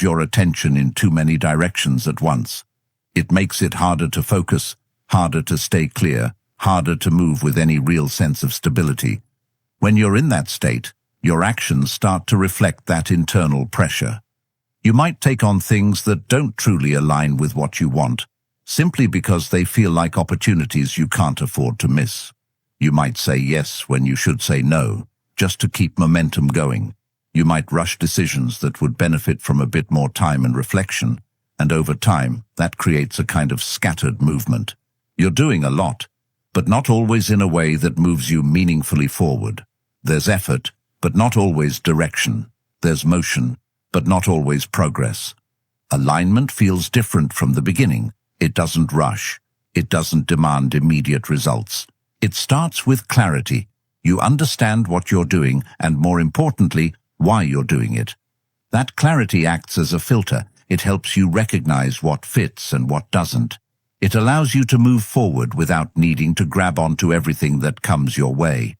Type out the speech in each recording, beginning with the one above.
your attention in too many directions at once. It makes it harder to focus, harder to stay clear, harder to move with any real sense of stability. When you're in that state, your actions start to reflect that internal pressure. You might take on things that don't truly align with what you want, simply because they feel like opportunities you can't afford to miss. You might say yes when you should say no, just to keep momentum going. You might rush decisions that would benefit from a bit more time and reflection, and over time, that creates a kind of scattered movement. You're doing a lot, but not always in a way that moves you meaningfully forward. There's effort, but not always direction. There's motion, but not always progress. Alignment feels different from the beginning. It doesn't rush. It doesn't demand immediate results. It starts with clarity. You understand what you're doing, and more importantly, why you're doing it. That clarity acts as a filter. It helps you recognize what fits and what doesn't. It allows you to move forward without needing to grab onto everything that comes your way.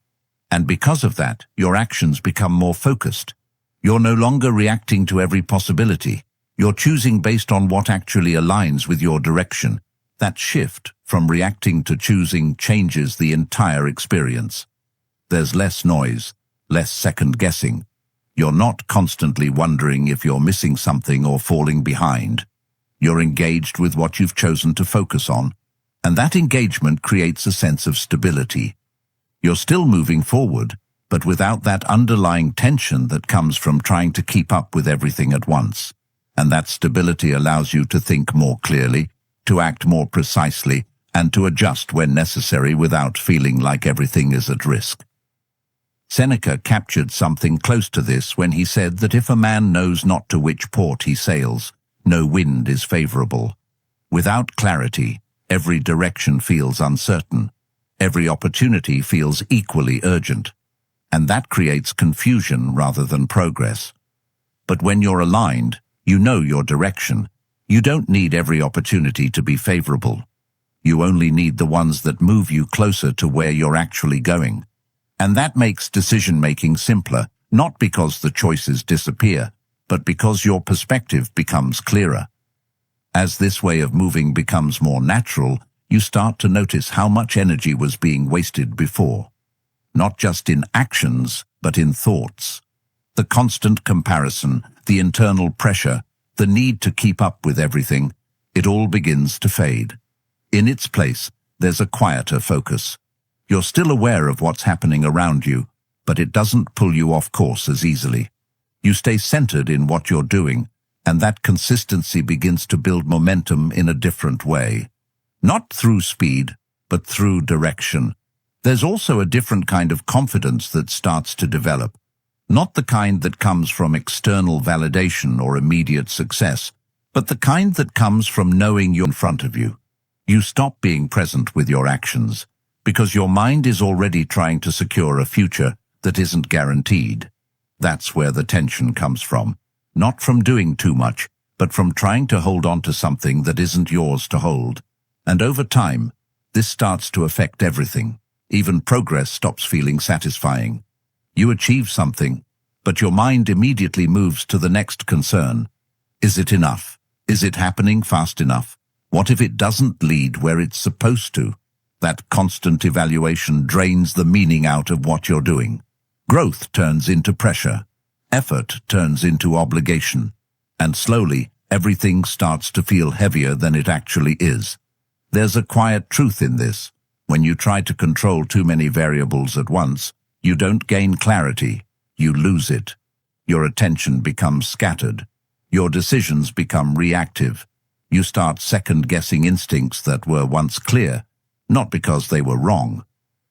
And because of that, your actions become more focused. You're no longer reacting to every possibility. You're choosing based on what actually aligns with your direction. That shift from reacting to choosing changes the entire experience. There's less noise, less second-guessing. You're not constantly wondering if you're missing something or falling behind. You're engaged with what you've chosen to focus on, and that engagement creates a sense of stability. You're still moving forward, but without that underlying tension that comes from trying to keep up with everything at once. And that stability allows you to think more clearly, to act more precisely, and to adjust when necessary without feeling like everything is at risk. Seneca captured something close to this when he said that if a man knows not to which port he sails, no wind is favorable. Without clarity, every direction feels uncertain. Every opportunity feels equally urgent. And that creates confusion rather than progress. But when you're aligned, you know your direction. You don't need every opportunity to be favorable. You only need the ones that move you closer to where you're actually going. And that makes decision-making simpler, not because the choices disappear, but because your perspective becomes clearer. As this way of moving becomes more natural, you start to notice how much energy was being wasted before. Not just in actions, but in thoughts. The constant comparison, the internal pressure, the need to keep up with everything, it all begins to fade. In its place, there's a quieter focus. You're still aware of what's happening around you, but it doesn't pull you off course as easily. You stay centered in what you're doing, and that consistency begins to build momentum in a different way. Not through speed, but through direction. There's also a different kind of confidence that starts to develop. Not the kind that comes from external validation or immediate success, but the kind that comes from knowing you're in front of you. You stop being present with your actions, because your mind is already trying to secure a future that isn't guaranteed. That's where the tension comes from. Not from doing too much, but from trying to hold on to something that isn't yours to hold. And over time, this starts to affect everything. Even progress stops feeling satisfying. You achieve something, but your mind immediately moves to the next concern. Is it enough? Is it happening fast enough? What if it doesn't lead where it's supposed to? That constant evaluation drains the meaning out of what you're doing. Growth turns into pressure. Effort turns into obligation. And slowly, everything starts to feel heavier than it actually is. There's a quiet truth in this. When you try to control too many variables at once, you don't gain clarity. You lose it. Your attention becomes scattered. Your decisions become reactive. You start second-guessing instincts that were once clear, not because they were wrong,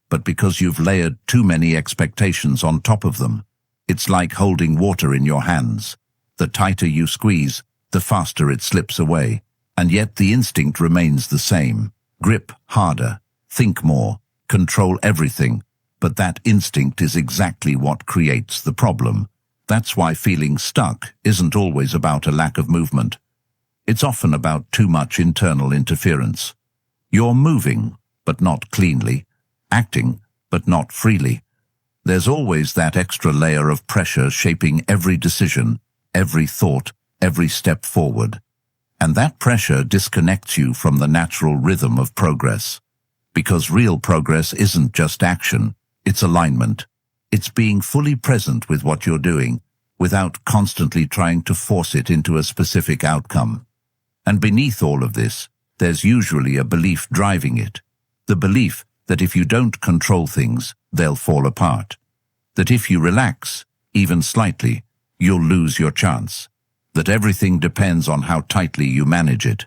but because you've layered too many expectations on top of them. It's like holding water in your hands. The tighter you squeeze, the faster it slips away, and yet the instinct remains the same. Grip harder, think more, control everything, but that instinct is exactly what creates the problem. That's why feeling stuck isn't always about a lack of movement. It's often about too much internal interference. You're moving, but not cleanly, acting, but not freely. There's always that extra layer of pressure shaping every decision, every thought, every step forward. And that pressure disconnects you from the natural rhythm of progress. Because real progress isn't just action, it's alignment. It's being fully present with what you're doing, without constantly trying to force it into a specific outcome. And beneath all of this, there's usually a belief driving it. The belief that if you don't control things, they'll fall apart. That if you relax, even slightly, you'll lose your chance. That everything depends on how tightly you manage it.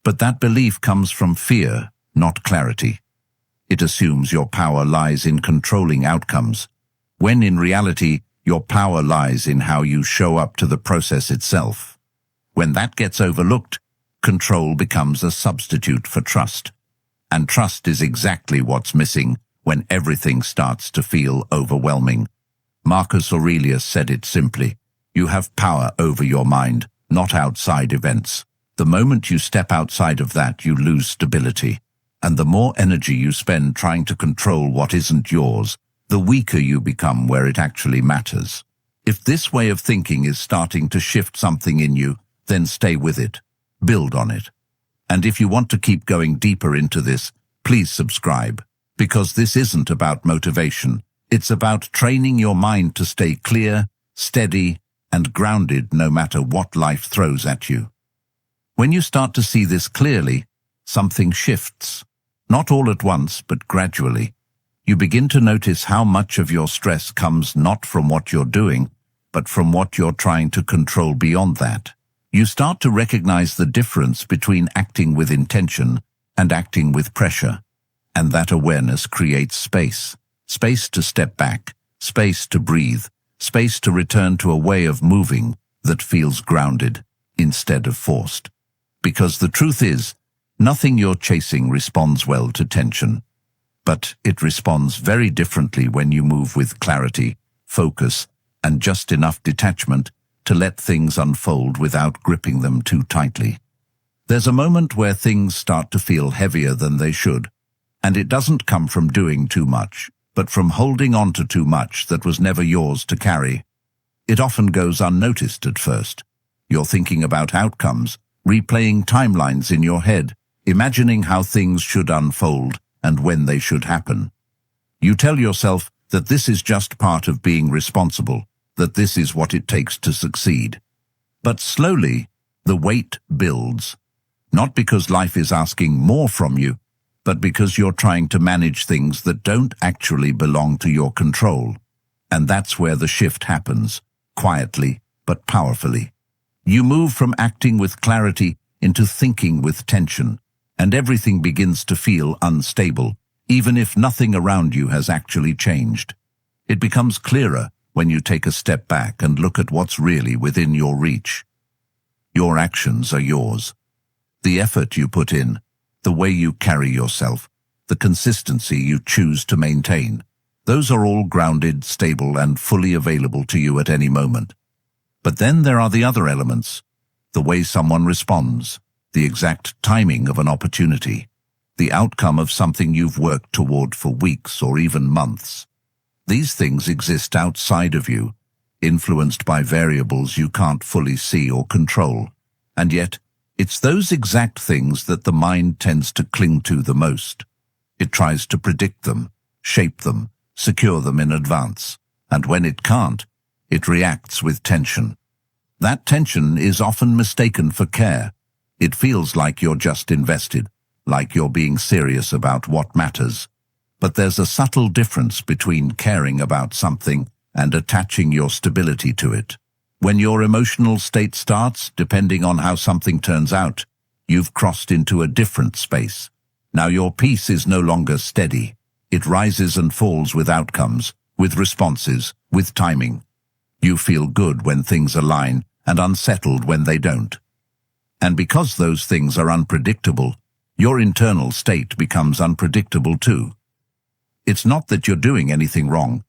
But that belief comes from fear, not clarity. It assumes your power lies in controlling outcomes, when in reality, your power lies in how you show up to the process itself. When that gets overlooked, control becomes a substitute for trust. And trust is exactly what's missing when everything starts to feel overwhelming. Marcus Aurelius said it simply: you have power over your mind, not outside events. The moment you step outside of that, you lose stability. And the more energy you spend trying to control what isn't yours, the weaker you become where it actually matters. If this way of thinking is starting to shift something in you, then stay with it. Build on it. And if you want to keep going deeper into this, please subscribe. Because this isn't about motivation. It's about training your mind to stay clear, steady, and grounded no matter what life throws at you. When you start to see this clearly, something shifts. Not all at once, but gradually. You begin to notice how much of your stress comes not from what you're doing, but from what you're trying to control beyond that. You start to recognize the difference between acting with intention and acting with pressure. And that awareness creates space. Space to step back, space to breathe, space to return to a way of moving that feels grounded instead of forced. Because the truth is, nothing you're chasing responds well to tension. But it responds very differently when you move with clarity, focus, and just enough detachment to let things unfold without gripping them too tightly. There's a moment where things start to feel heavier than they should, and it doesn't come from doing too much, but from holding on to too much that was never yours to carry. It often goes unnoticed at first. You're thinking about outcomes, replaying timelines in your head, imagining how things should unfold and when they should happen. You tell yourself that this is just part of being responsible, that this is what it takes to succeed. But slowly, the weight builds, not because life is asking more from you, but because you're trying to manage things that don't actually belong to your control. And that's where the shift happens, quietly but powerfully. You move from acting with clarity into thinking with tension, and everything begins to feel unstable, even if nothing around you has actually changed. It becomes clearer when you take a step back and look at what's really within your reach. Your actions are yours. The effort you put in, the way you carry yourself, the consistency you choose to maintain, those are all grounded, stable, and fully available to you at any moment. But then there are the other elements, the way someone responds, the exact timing of an opportunity, the outcome of something you've worked toward for weeks or even months. These things exist outside of you, influenced by variables you can't fully see or control. And yet, it's those exact things that the mind tends to cling to the most. It tries to predict them, shape them, secure them in advance. And when it can't, it reacts with tension. That tension is often mistaken for care. It feels like you're just invested, like you're being serious about what matters. But there's a subtle difference between caring about something and attaching your stability to it. When your emotional state starts, depending on how something turns out, you've crossed into a different space. Now your peace is no longer steady. It rises and falls with outcomes, with responses, with timing. You feel good when things align and unsettled when they don't. And because those things are unpredictable, your internal state becomes unpredictable too. It's not that you're doing anything wrong.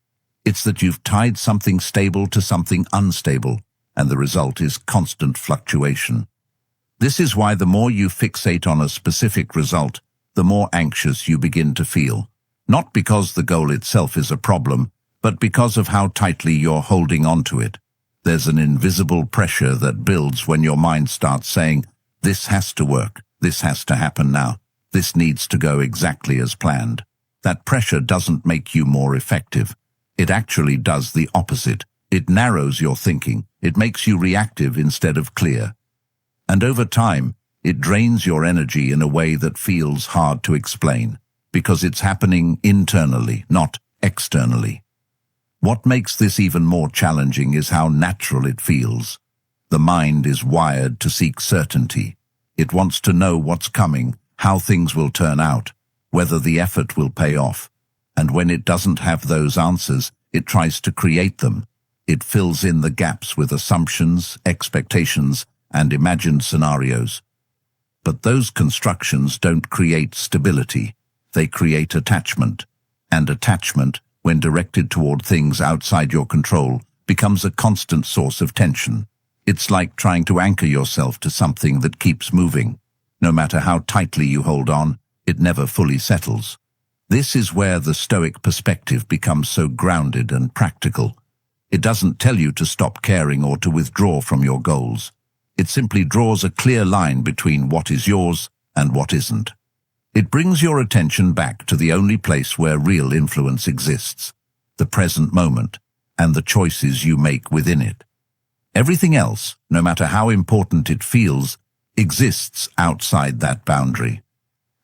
It's that you've tied something stable to something unstable, and the result is constant fluctuation. This is why the more you fixate on a specific result, the more anxious you begin to feel. Not because the goal itself is a problem, but because of how tightly you're holding on to it. There's an invisible pressure that builds when your mind starts saying, "This has to work, this has to happen now, this needs to go exactly as planned." That pressure doesn't make you more effective. It actually does the opposite. It narrows your thinking. It makes you reactive instead of clear. And over time, it drains your energy in a way that feels hard to explain, because it's happening internally, not externally. What makes this even more challenging is how natural it feels. The mind is wired to seek certainty. It wants to know what's coming, how things will turn out, whether the effort will pay off. And when it doesn't have those answers, it tries to create them. It fills in the gaps with assumptions, expectations, and imagined scenarios. But those constructions don't create stability. They create attachment. And attachment, when directed toward things outside your control, becomes a constant source of tension. It's like trying to anchor yourself to something that keeps moving. No matter how tightly you hold on, it never fully settles. This is where the Stoic perspective becomes so grounded and practical. It doesn't tell you to stop caring or to withdraw from your goals. It simply draws a clear line between what is yours and what isn't. It brings your attention back to the only place where real influence exists, the present moment, and the choices you make within it. Everything else, no matter how important it feels, exists outside that boundary.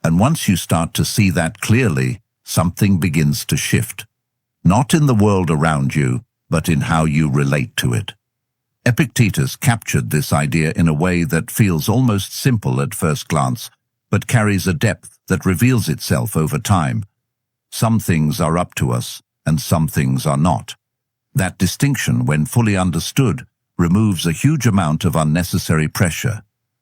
And once you start to see that clearly, something begins to shift. Not in the world around you, but in how you relate to it. Epictetus captured this idea in a way that feels almost simple at first glance, but carries a depth that reveals itself over time. Some things are up to us, and some things are not. That distinction, when fully understood, removes a huge amount of unnecessary pressure.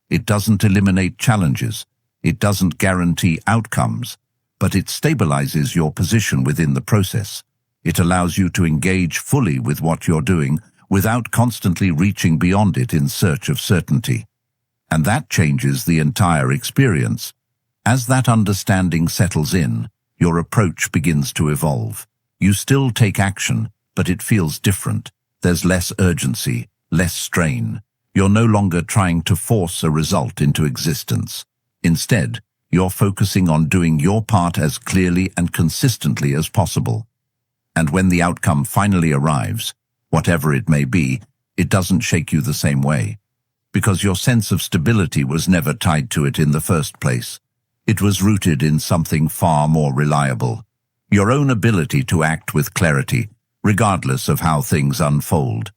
It doesn't eliminate challenges. It doesn't guarantee outcomes, but it stabilizes your position within the process. It allows you to engage fully with what you're doing without constantly reaching beyond it in search of certainty. And that changes the entire experience. As that understanding settles in, your approach begins to evolve. You still take action, but it feels different. There's less urgency, less strain. You're no longer trying to force a result into existence. Instead, you're focusing on doing your part as clearly and consistently as possible. And when the outcome finally arrives, whatever it may be, it doesn't shake you the same way. Because your sense of stability was never tied to it in the first place. It was rooted in something far more reliable. Your own ability to act with clarity, regardless of how things unfold.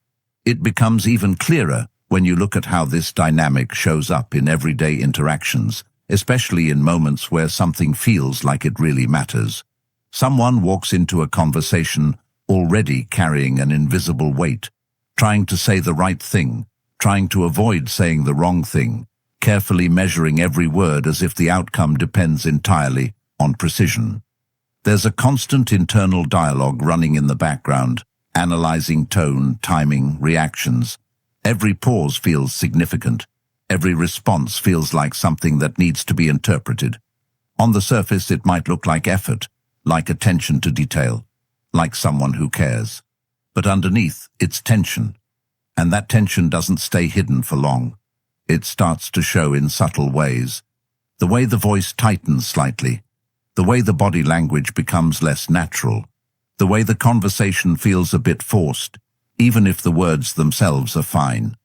It becomes even clearer when you look at how this dynamic shows up in everyday interactions, especially in moments where something feels like it really matters. Someone walks into a conversation already carrying an invisible weight, trying to say the right thing, trying to avoid saying the wrong thing, carefully measuring every word as if the outcome depends entirely on precision. There's a constant internal dialogue running in the background, analyzing tone, timing, reactions. Every pause feels significant. Every response feels like something that needs to be interpreted. On the surface, it might look like effort, like attention to detail, like someone who cares. But underneath, it's tension. And that tension doesn't stay hidden for long. It starts to show in subtle ways. The way the voice tightens slightly, the way the body language becomes less natural, the way the conversation feels a bit forced, even if the words themselves are fine.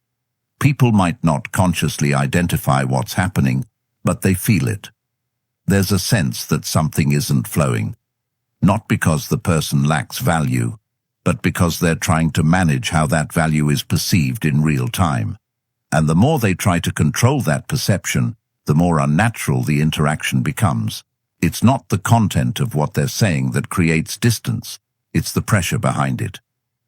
People might not consciously identify what's happening, but they feel it. There's a sense that something isn't flowing, not because the person lacks value, but because they're trying to manage how that value is perceived in real time. And the more they try to control that perception, the more unnatural the interaction becomes. It's not the content of what they're saying that creates distance, it's the pressure behind it.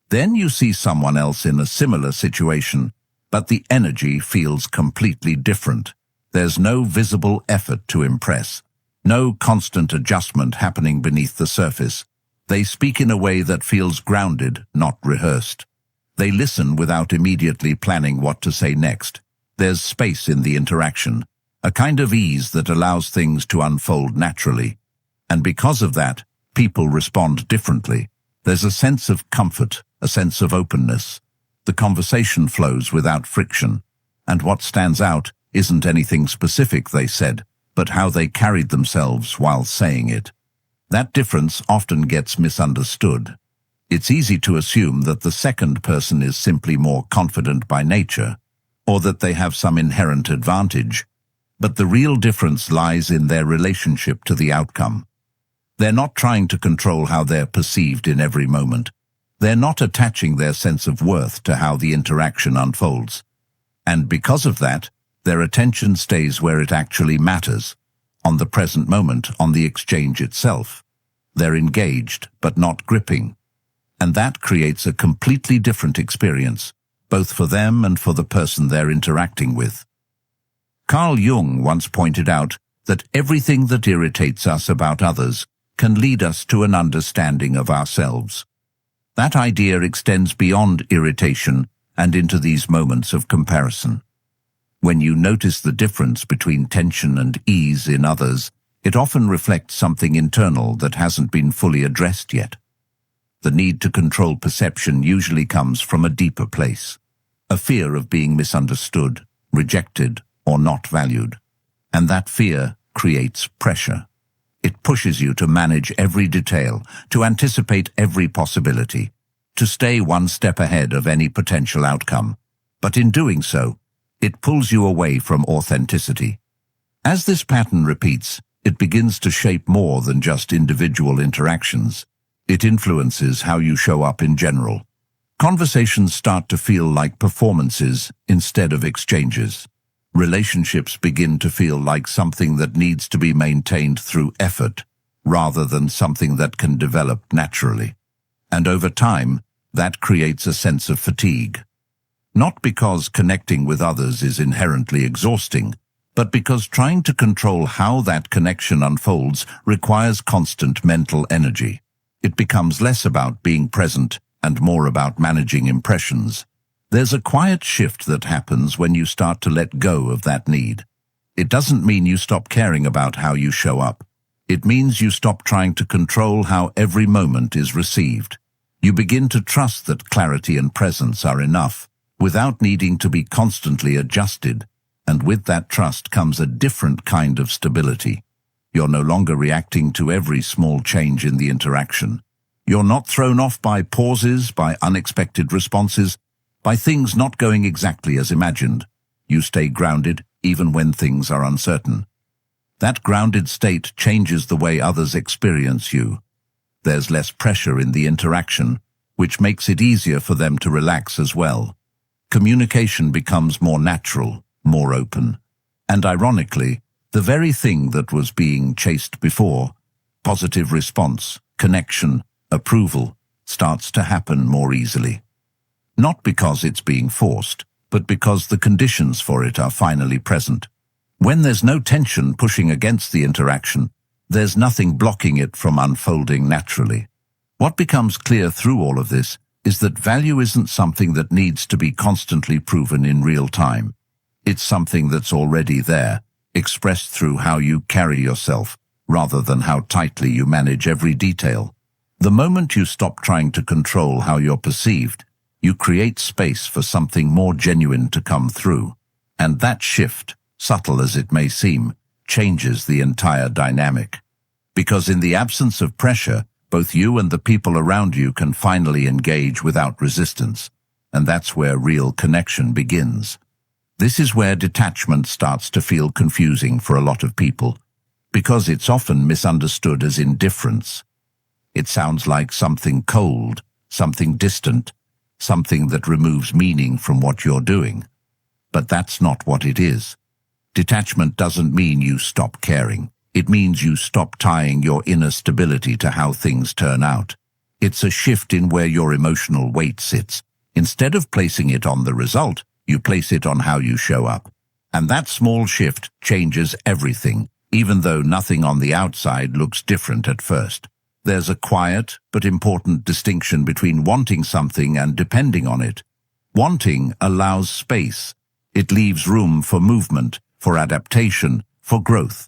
Then you see someone else in a similar situation, but the energy feels completely different. There's no visible effort to impress, no constant adjustment happening beneath the surface. They speak in a way that feels grounded, not rehearsed. They listen without immediately planning what to say next. There's space in the interaction, a kind of ease that allows things to unfold naturally. And because of that, people respond differently. There's a sense of comfort, a sense of openness. The conversation flows without friction, and what stands out isn't anything specific they said, but how they carried themselves while saying it. That difference often gets misunderstood. It's easy to assume that the second person is simply more confident by nature, or that they have some inherent advantage, but the real difference lies in their relationship to the outcome. They're not trying to control how they're perceived in every moment. They're not attaching their sense of worth to how the interaction unfolds. And because of that, their attention stays where it actually matters, on the present moment, on the exchange itself. They're engaged, but not gripping. And that creates a completely different experience, both for them and for the person they're interacting with. Carl Jung once pointed out that everything that irritates us about others can lead us to an understanding of ourselves. That idea extends beyond irritation and into these moments of comparison. When you notice the difference between tension and ease in others, it often reflects something internal that hasn't been fully addressed yet. The need to control perception usually comes from a deeper place, a fear of being misunderstood, rejected, or not valued. And that fear creates pressure. It pushes you to manage every detail, to anticipate every possibility, to stay one step ahead of any potential outcome. But in doing so, it pulls you away from authenticity. As this pattern repeats, it begins to shape more than just individual interactions. It influences how you show up in general. Conversations start to feel like performances instead of exchanges. Relationships begin to feel like something that needs to be maintained through effort, rather than something that can develop naturally. And over time, that creates a sense of fatigue. Not because connecting with others is inherently exhausting, but because trying to control how that connection unfolds requires constant mental energy. It becomes less about being present and more about managing impressions. There's a quiet shift that happens when you start to let go of that need. It doesn't mean you stop caring about how you show up. It means you stop trying to control how every moment is received. You begin to trust that clarity and presence are enough, without needing to be constantly adjusted. And with that trust comes a different kind of stability. You're no longer reacting to every small change in the interaction. You're not thrown off by pauses, by unexpected responses, by things not going exactly as imagined. You stay grounded even when things are uncertain. That grounded state changes the way others experience you. There's less pressure in the interaction, which makes it easier for them to relax as well. Communication becomes more natural, more open. And ironically, the very thing that was being chased before, positive response, connection, approval, starts to happen more easily. Not because it's being forced, but because the conditions for it are finally present. When there's no tension pushing against the interaction, there's nothing blocking it from unfolding naturally. What becomes clear through all of this is that value isn't something that needs to be constantly proven in real time. It's something that's already there, expressed through how you carry yourself, rather than how tightly you manage every detail. The moment you stop trying to control how you're perceived, you create space for something more genuine to come through. And that shift, subtle as it may seem, changes the entire dynamic. Because in the absence of pressure, both you and the people around you can finally engage without resistance. And that's where real connection begins. This is where detachment starts to feel confusing for a lot of people, because it's often misunderstood as indifference. It sounds like something cold, something distant, something that removes meaning from what you're doing. But that's not what it is. Detachment doesn't mean you stop caring. It means you stop tying your inner stability to how things turn out. It's a shift in where your emotional weight sits. Instead of placing it on the result, you place it on how you show up. And that small shift changes everything, even though nothing on the outside looks different at first. There's a quiet but important distinction between wanting something and depending on it. Wanting allows space. It leaves room for movement, for adaptation, for growth.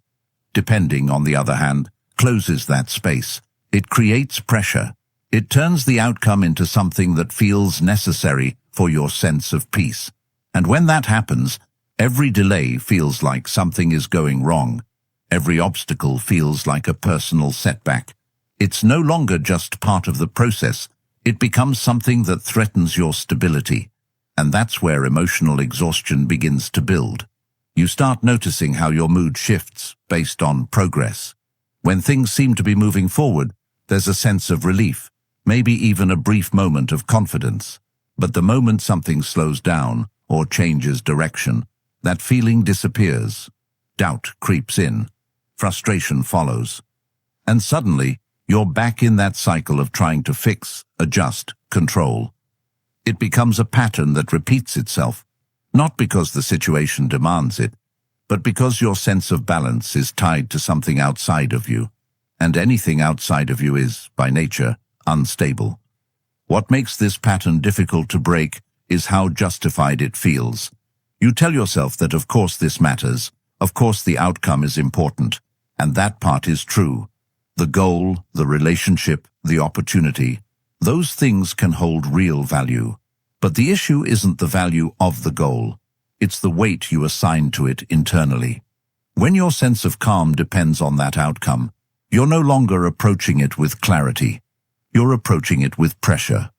Depending, on the other hand, closes that space. It creates pressure. It turns the outcome into something that feels necessary for your sense of peace. And when that happens, every delay feels like something is going wrong. Every obstacle feels like a personal setback. It's no longer just part of the process. It becomes something that threatens your stability. And that's where emotional exhaustion begins to build. You start noticing how your mood shifts based on progress. When things seem to be moving forward, there's a sense of relief, maybe even a brief moment of confidence. But the moment something slows down or changes direction, that feeling disappears. Doubt creeps in. Frustration follows. And suddenly, you're back in that cycle of trying to fix, adjust, control. It becomes a pattern that repeats itself, not because the situation demands it, but because your sense of balance is tied to something outside of you, and anything outside of you is, by nature, unstable. What makes this pattern difficult to break is how justified it feels. You tell yourself that of course this matters, of course the outcome is important, and that part is true. The goal, the relationship, the opportunity, those things can hold real value. But the issue isn't the value of the goal. It's the weight you assign to it internally. When your sense of calm depends on that outcome, you're no longer approaching it with clarity. You're approaching it with pressure.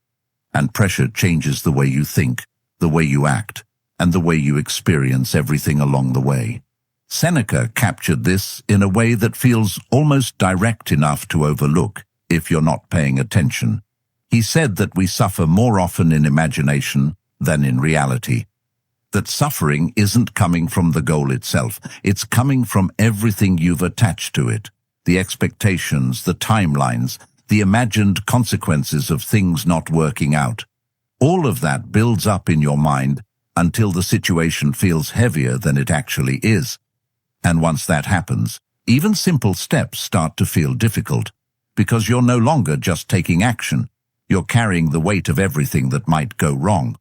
And pressure changes the way you think, the way you act, and the way you experience everything along the way. Seneca captured this in a way that feels almost direct enough to overlook if you're not paying attention. He said that we suffer more often in imagination than in reality. That suffering isn't coming from the goal itself, it's coming from everything you've attached to it. The expectations, the timelines, the imagined consequences of things not working out. All of that builds up in your mind until the situation feels heavier than it actually is. And once that happens, even simple steps start to feel difficult, because you're no longer just taking action. You're carrying the weight of everything that might go wrong.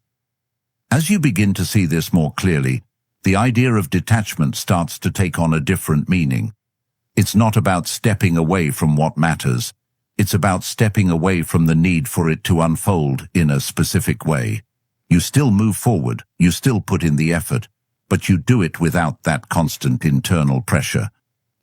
As you begin to see this more clearly, the idea of detachment starts to take on a different meaning. It's not about stepping away from what matters. It's about stepping away from the need for it to unfold in a specific way. You still move forward, you still put in the effort, but you do it without that constant internal pressure.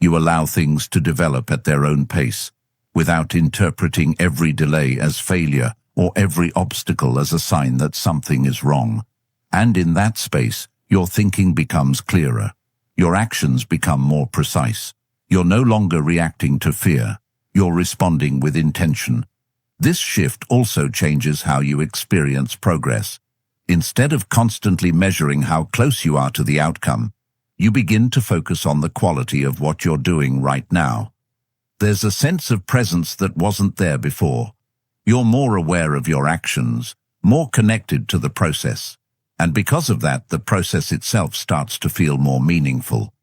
You allow things to develop at their own pace, without interpreting every delay as failure or every obstacle as a sign that something is wrong. And in that space, your thinking becomes clearer. Your actions become more precise. You're no longer reacting to fear. You're responding with intention. This shift also changes how you experience progress. Instead of constantly measuring how close you are to the outcome, you begin to focus on the quality of what you're doing right now. There's a sense of presence that wasn't there before. You're more aware of your actions, more connected to the process. And because of that, the process itself starts to feel more meaningful.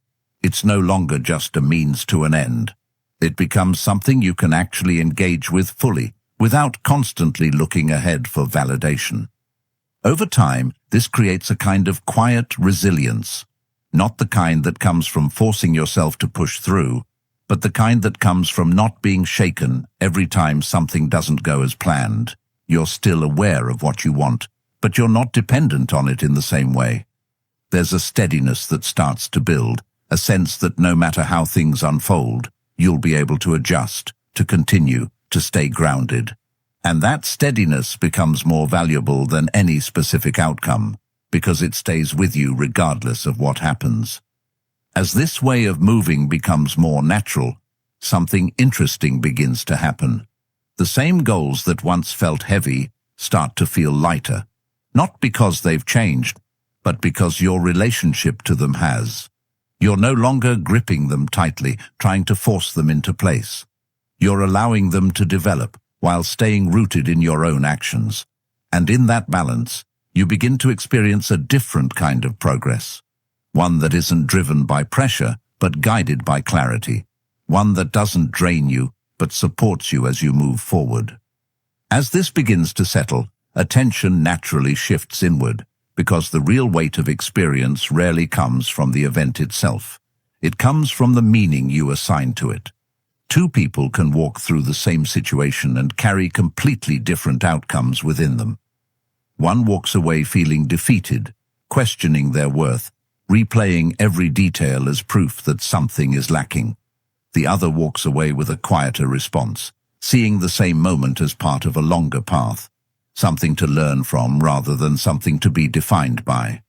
It's no longer just a means to an end. It becomes something you can actually engage with fully, without constantly looking ahead for validation. Over time, this creates a kind of quiet resilience, not the kind that comes from forcing yourself to push through, but the kind that comes from not being shaken every time something doesn't go as planned. You're still aware of what you want, but you're not dependent on it in the same way. There's a steadiness that starts to build, a sense that no matter how things unfold, you'll be able to adjust, to continue, to stay grounded. And that steadiness becomes more valuable than any specific outcome, because it stays with you regardless of what happens. As this way of moving becomes more natural, something interesting begins to happen. The same goals that once felt heavy start to feel lighter, not because they've changed, but because your relationship to them has. You're no longer gripping them tightly, trying to force them into place. You're allowing them to develop, while staying rooted in your own actions. And in that balance, you begin to experience a different kind of progress. One that isn't driven by pressure, but guided by clarity. One that doesn't drain you, but supports you as you move forward. As this begins to settle, attention naturally shifts inward, because the real weight of experience rarely comes from the event itself. It comes from the meaning you assign to it. Two people can walk through the same situation and carry completely different outcomes within them. One walks away feeling defeated, questioning their worth, replaying every detail as proof that something is lacking. The other walks away with a quieter response, seeing the same moment as part of a longer path, something to learn from rather than something to be defined by.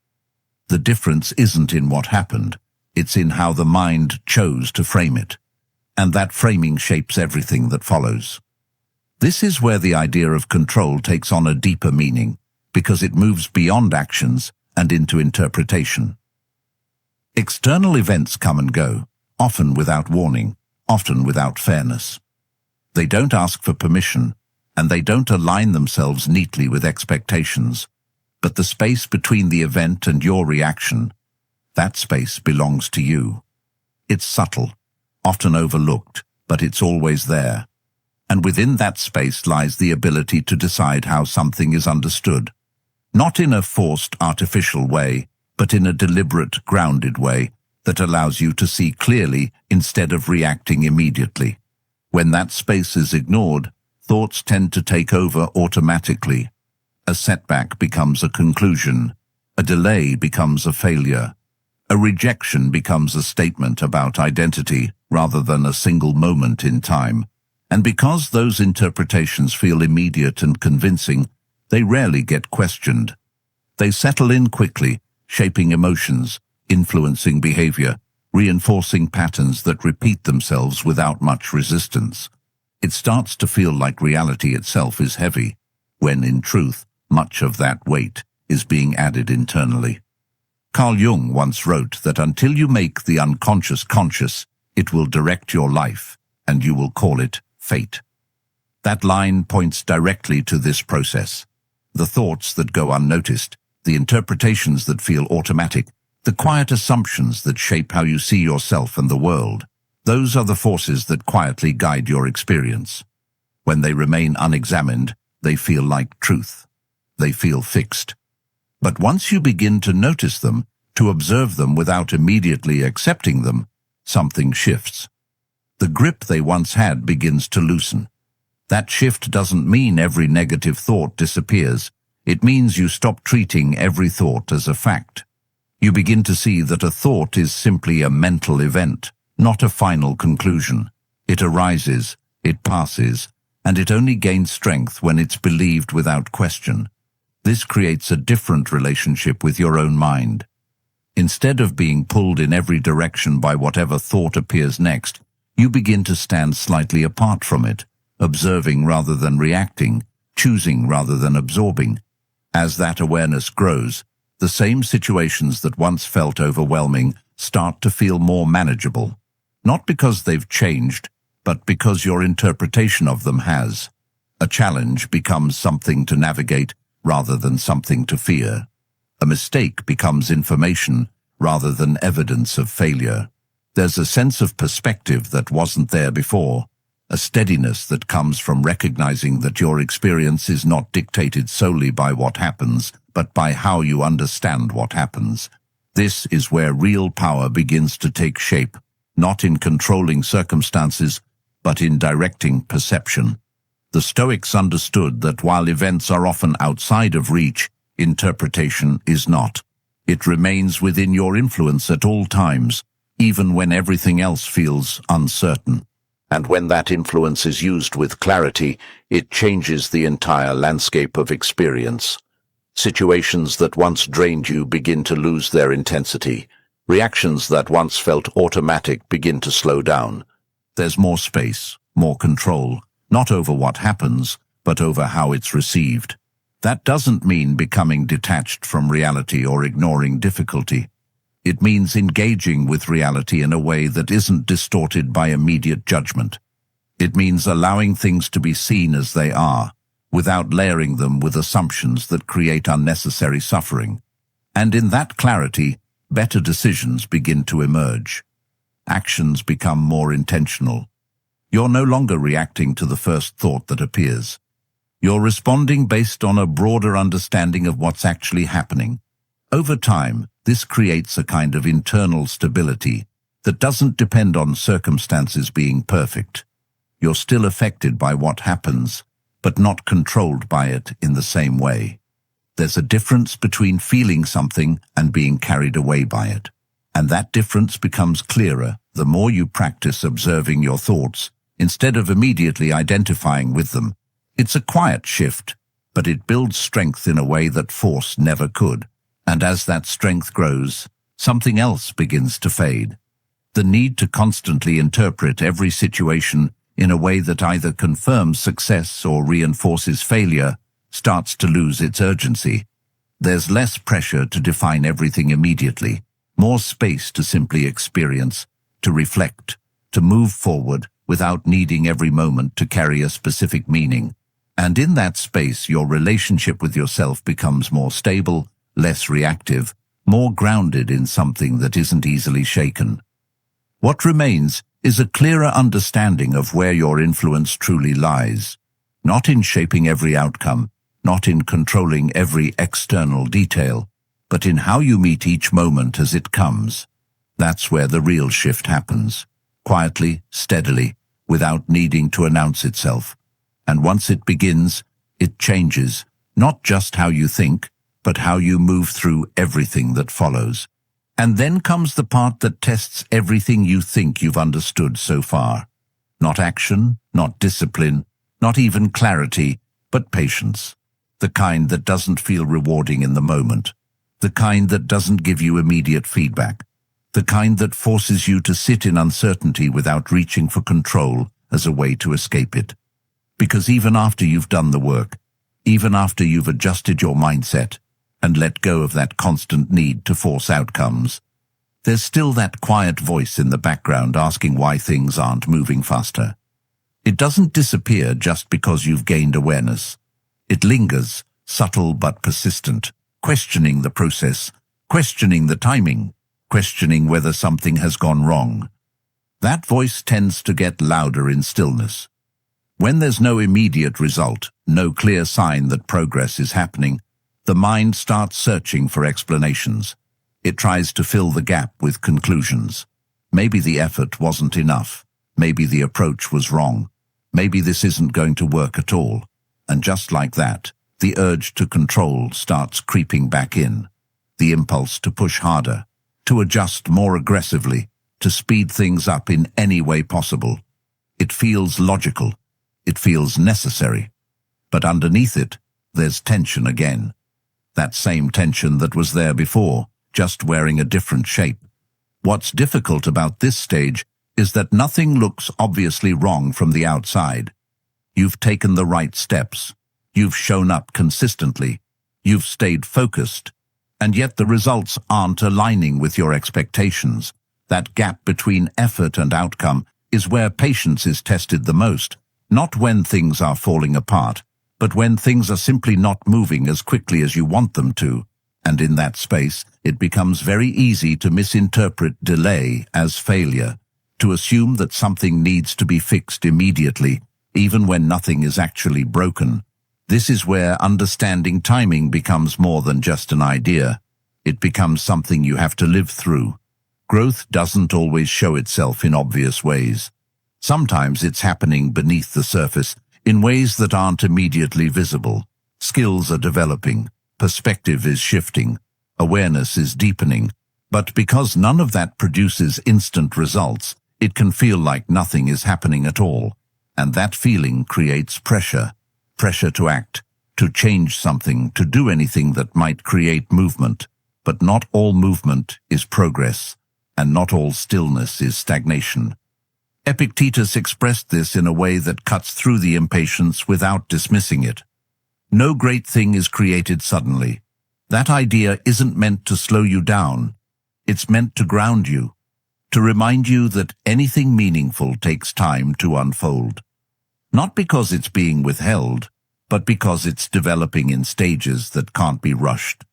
The difference isn't in what happened, it's in how the mind chose to frame it. And that framing shapes everything that follows. This is where the idea of control takes on a deeper meaning, because it moves beyond actions and into interpretation. External events come and go, often without warning, often without fairness. They don't ask for permission, and they don't align themselves neatly with expectations. But the space between the event and your reaction, that space belongs to you. It's subtle, often overlooked, but it's always there. And within that space lies the ability to decide how something is understood. Not in a forced, artificial way, but in a deliberate, grounded way that allows you to see clearly instead of reacting immediately. When that space is ignored, thoughts tend to take over automatically. A setback becomes a conclusion. A delay becomes a failure. A rejection becomes a statement about identity rather than a single moment in time. And because those interpretations feel immediate and convincing, they rarely get questioned. They settle in quickly, shaping emotions, influencing behavior, reinforcing patterns that repeat themselves without much resistance. It starts to feel like reality itself is heavy, when in truth, much of that weight is being added internally. Carl Jung once wrote that until you make the unconscious conscious, it will direct your life, and you will call it fate. That line points directly to this process. The thoughts that go unnoticed, the interpretations that feel automatic, the quiet assumptions that shape how you see yourself and the world, those are the forces that quietly guide your experience. When they remain unexamined, they feel like truth. They feel fixed. But once you begin to notice them, to observe them without immediately accepting them, something shifts. The grip they once had begins to loosen. That shift doesn't mean every negative thought disappears. It means you stop treating every thought as a fact. You begin to see that a thought is simply a mental event, not a final conclusion. It arises, it passes, and it only gains strength when it's believed without question. This creates a different relationship with your own mind. Instead of being pulled in every direction by whatever thought appears next, you begin to stand slightly apart from it, observing rather than reacting, choosing rather than absorbing. As that awareness grows, the same situations that once felt overwhelming start to feel more manageable, not because they've changed, but because your interpretation of them has. A challenge becomes something to navigate rather than something to fear. A mistake becomes information rather than evidence of failure. There's a sense of perspective that wasn't there before, a steadiness that comes from recognizing that your experience is not dictated solely by what happens, but by how you understand what happens. This is where real power begins to take shape, not in controlling circumstances, but in directing perception. The Stoics understood that while events are often outside of reach, interpretation is not. It remains within your influence at all times, even when everything else feels uncertain. And when that influence is used with clarity, it changes the entire landscape of experience. Situations that once drained you begin to lose their intensity. Reactions that once felt automatic begin to slow down. There's more space, more control, not over what happens, but over how it's received. That doesn't mean becoming detached from reality or ignoring difficulty. It means engaging with reality in a way that isn't distorted by immediate judgment. It means allowing things to be seen as they are, without layering them with assumptions that create unnecessary suffering. And in that clarity, better decisions begin to emerge. Actions become more intentional. You're no longer reacting to the first thought that appears. You're responding based on a broader understanding of what's actually happening. Over time, this creates a kind of internal stability that doesn't depend on circumstances being perfect. You're still affected by what happens, but not controlled by it in the same way. There's a difference between feeling something and being carried away by it. And that difference becomes clearer the more you practice observing your thoughts, instead of immediately identifying with them. It's a quiet shift, but it builds strength in a way that force never could. And as that strength grows, something else begins to fade. The need to constantly interpret every situation in a way that either confirms success or reinforces failure starts to lose its urgency. There's less pressure to define everything immediately, more space to simply experience, to reflect, to move forward without needing every moment to carry a specific meaning. And in that space, your relationship with yourself becomes more stable, less reactive, more grounded in something that isn't easily shaken. What remains is a clearer understanding of where your influence truly lies, not in shaping every outcome, not in controlling every external detail, but in how you meet each moment as it comes. That's where the real shift happens, quietly, steadily, without needing to announce itself. And once it begins, it changes, not just how you think, but how you move through everything that follows. And then comes the part that tests everything you think you've understood so far. Not action, not discipline, not even clarity, but patience. The kind that doesn't feel rewarding in the moment. The kind that doesn't give you immediate feedback. The kind that forces you to sit in uncertainty without reaching for control as a way to escape it. Because even after you've done the work, even after you've adjusted your mindset and let go of that constant need to force outcomes, there's still that quiet voice in the background asking why things aren't moving faster. It doesn't disappear just because you've gained awareness. It lingers, subtle but persistent, questioning the process, questioning the timing, questioning whether something has gone wrong. That voice tends to get louder in stillness. When there's no immediate result, no clear sign that progress is happening, the mind starts searching for explanations. It tries to fill the gap with conclusions. Maybe the effort wasn't enough. Maybe the approach was wrong. Maybe this isn't going to work at all. And just like that, the urge to control starts creeping back in. The impulse to push harder, to adjust more aggressively, to speed things up in any way possible. It feels logical. It feels necessary. But underneath it, there's tension again. That same tension that was there before, just wearing a different shape. What's difficult about this stage is that nothing looks obviously wrong from the outside. You've taken the right steps. You've shown up consistently. You've stayed focused. And yet the results aren't aligning with your expectations. That gap between effort and outcome is where patience is tested the most. Not when things are falling apart, but when things are simply not moving as quickly as you want them to. And in that space, it becomes very easy to misinterpret delay as failure, to assume that something needs to be fixed immediately, even when nothing is actually broken. This is where understanding timing becomes more than just an idea. It becomes something you have to live through. Growth doesn't always show itself in obvious ways. Sometimes it's happening beneath the surface, in ways that aren't immediately visible. Skills are developing, perspective is shifting, awareness is deepening. But because none of that produces instant results, it can feel like nothing is happening at all. And that feeling creates pressure. Pressure to act, to change something, to do anything that might create movement. But not all movement is progress, and not all stillness is stagnation. Epictetus expressed this in a way that cuts through the impatience without dismissing it. No great thing is created suddenly. That idea isn't meant to slow you down. It's meant to ground you, to remind you that anything meaningful takes time to unfold. Not because it's being withheld, but because it's developing in stages that can't be rushed.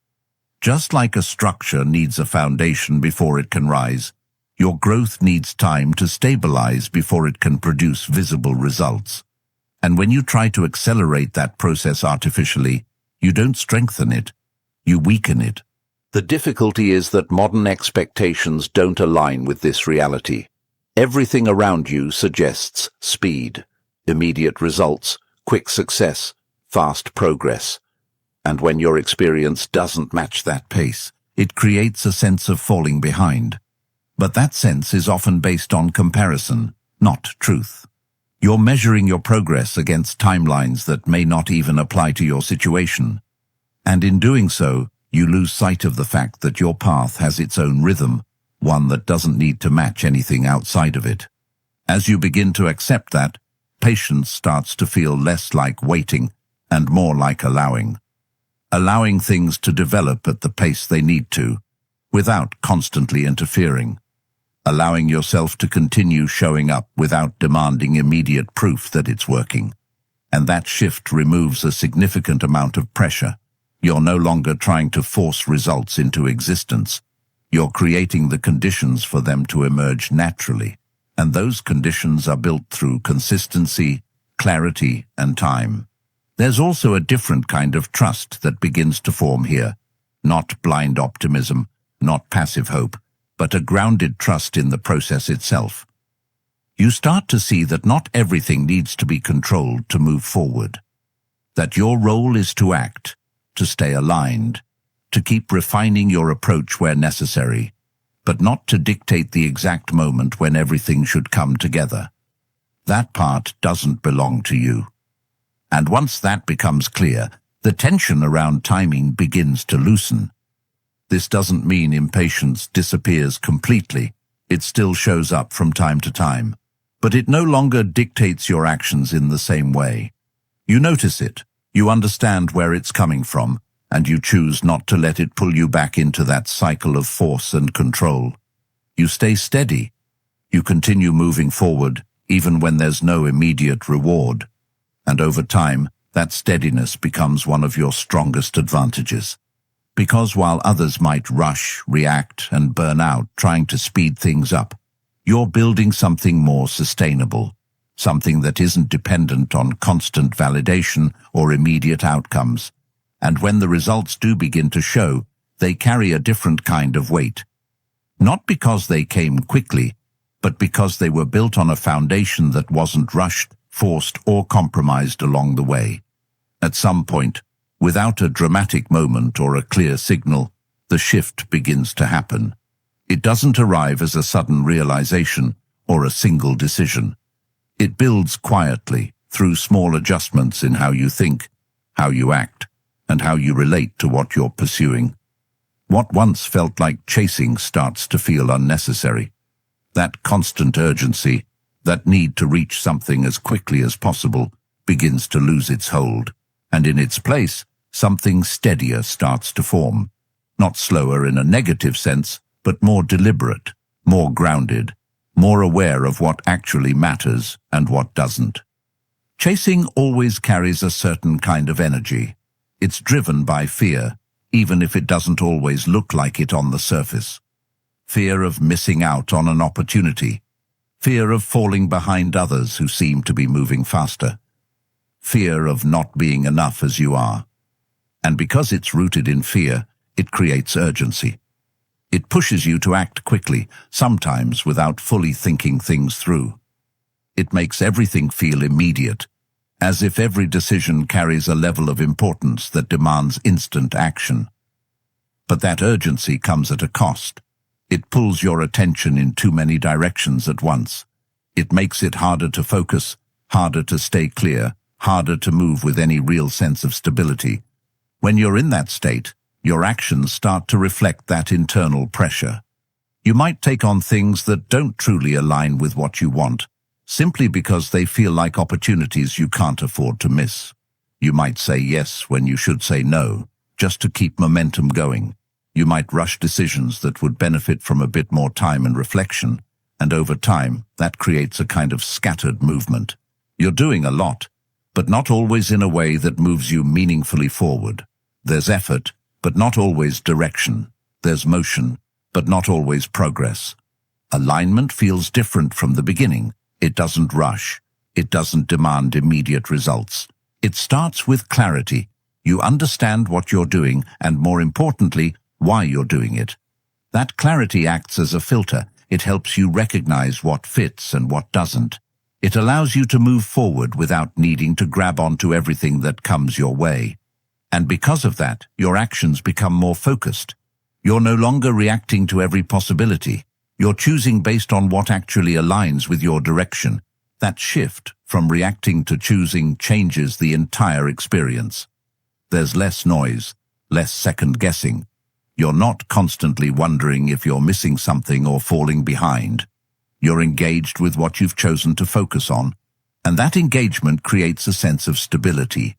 Just like a structure needs a foundation before it can rise, your growth needs time to stabilize before it can produce visible results. And when you try to accelerate that process artificially, you don't strengthen it, you weaken it. The difficulty is that modern expectations don't align with this reality. Everything around you suggests speed, immediate results, quick success, fast progress. And when your experience doesn't match that pace, it creates a sense of falling behind. But that sense is often based on comparison, not truth. You're measuring your progress against timelines that may not even apply to your situation. And in doing so, you lose sight of the fact that your path has its own rhythm, one that doesn't need to match anything outside of it. As you begin to accept that, patience starts to feel less like waiting and more like allowing. Allowing things to develop at the pace they need to, without constantly interfering. Allowing yourself to continue showing up without demanding immediate proof that it's working. And that shift removes a significant amount of pressure. You're no longer trying to force results into existence. You're creating the conditions for them to emerge naturally. And those conditions are built through consistency, clarity, and time. There's also a different kind of trust that begins to form here. Not blind optimism, not passive hope, but a grounded trust in the process itself. You start to see that not everything needs to be controlled to move forward. That your role is to act, to stay aligned, to keep refining your approach where necessary, but not to dictate the exact moment when everything should come together. That part doesn't belong to you. And once that becomes clear, the tension around timing begins to loosen. This doesn't mean impatience disappears completely. It still shows up from time to time. But it no longer dictates your actions in the same way. You notice it, you understand where it's coming from, and you choose not to let it pull you back into that cycle of force and control. You stay steady. You continue moving forward, even when there's no immediate reward. And over time, that steadiness becomes one of your strongest advantages. Because while others might rush, react, and burn out trying to speed things up, you're building something more sustainable, something that isn't dependent on constant validation or immediate outcomes. And when the results do begin to show, they carry a different kind of weight. Not because they came quickly, but because they were built on a foundation that wasn't rushed, forced, or compromised along the way. At some point, without a dramatic moment or a clear signal, the shift begins to happen. It doesn't arrive as a sudden realization or a single decision. It builds quietly through small adjustments in how you think, how you act, and how you relate to what you're pursuing. What once felt like chasing starts to feel unnecessary. That constant urgency, that need to reach something as quickly as possible, begins to lose its hold, and in its place, something steadier starts to form. Not slower in a negative sense, but more deliberate, more grounded, more aware of what actually matters and what doesn't. Chasing always carries a certain kind of energy. It's driven by fear, even if it doesn't always look like it on the surface. Fear of missing out on an opportunity. Fear of falling behind others who seem to be moving faster. Fear of not being enough as you are. And because it's rooted in fear, it creates urgency. It pushes you to act quickly, sometimes without fully thinking things through. It makes everything feel immediate, as if every decision carries a level of importance that demands instant action. But that urgency comes at a cost. It pulls your attention in too many directions at once. It makes it harder to focus, harder to stay clear, harder to move with any real sense of stability. When you're in that state, your actions start to reflect that internal pressure. You might take on things that don't truly align with what you want, simply because they feel like opportunities you can't afford to miss. You might say yes when you should say no, just to keep momentum going. You might rush decisions that would benefit from a bit more time and reflection, and over time, that creates a kind of scattered movement. You're doing a lot, but not always in a way that moves you meaningfully forward. There's effort, but not always direction. There's motion, but not always progress. Alignment feels different from the beginning. It doesn't rush. It doesn't demand immediate results. It starts with clarity. You understand what you're doing, and more importantly, why you're doing it. That clarity acts as a filter. It helps you recognize what fits and what doesn't. It allows you to move forward without needing to grab onto everything that comes your way. And because of that, your actions become more focused. You're no longer reacting to every possibility. You're choosing based on what actually aligns with your direction. That shift from reacting to choosing changes the entire experience. There's less noise, less second-guessing. You're not constantly wondering if you're missing something or falling behind. You're engaged with what you've chosen to focus on, and that engagement creates a sense of stability.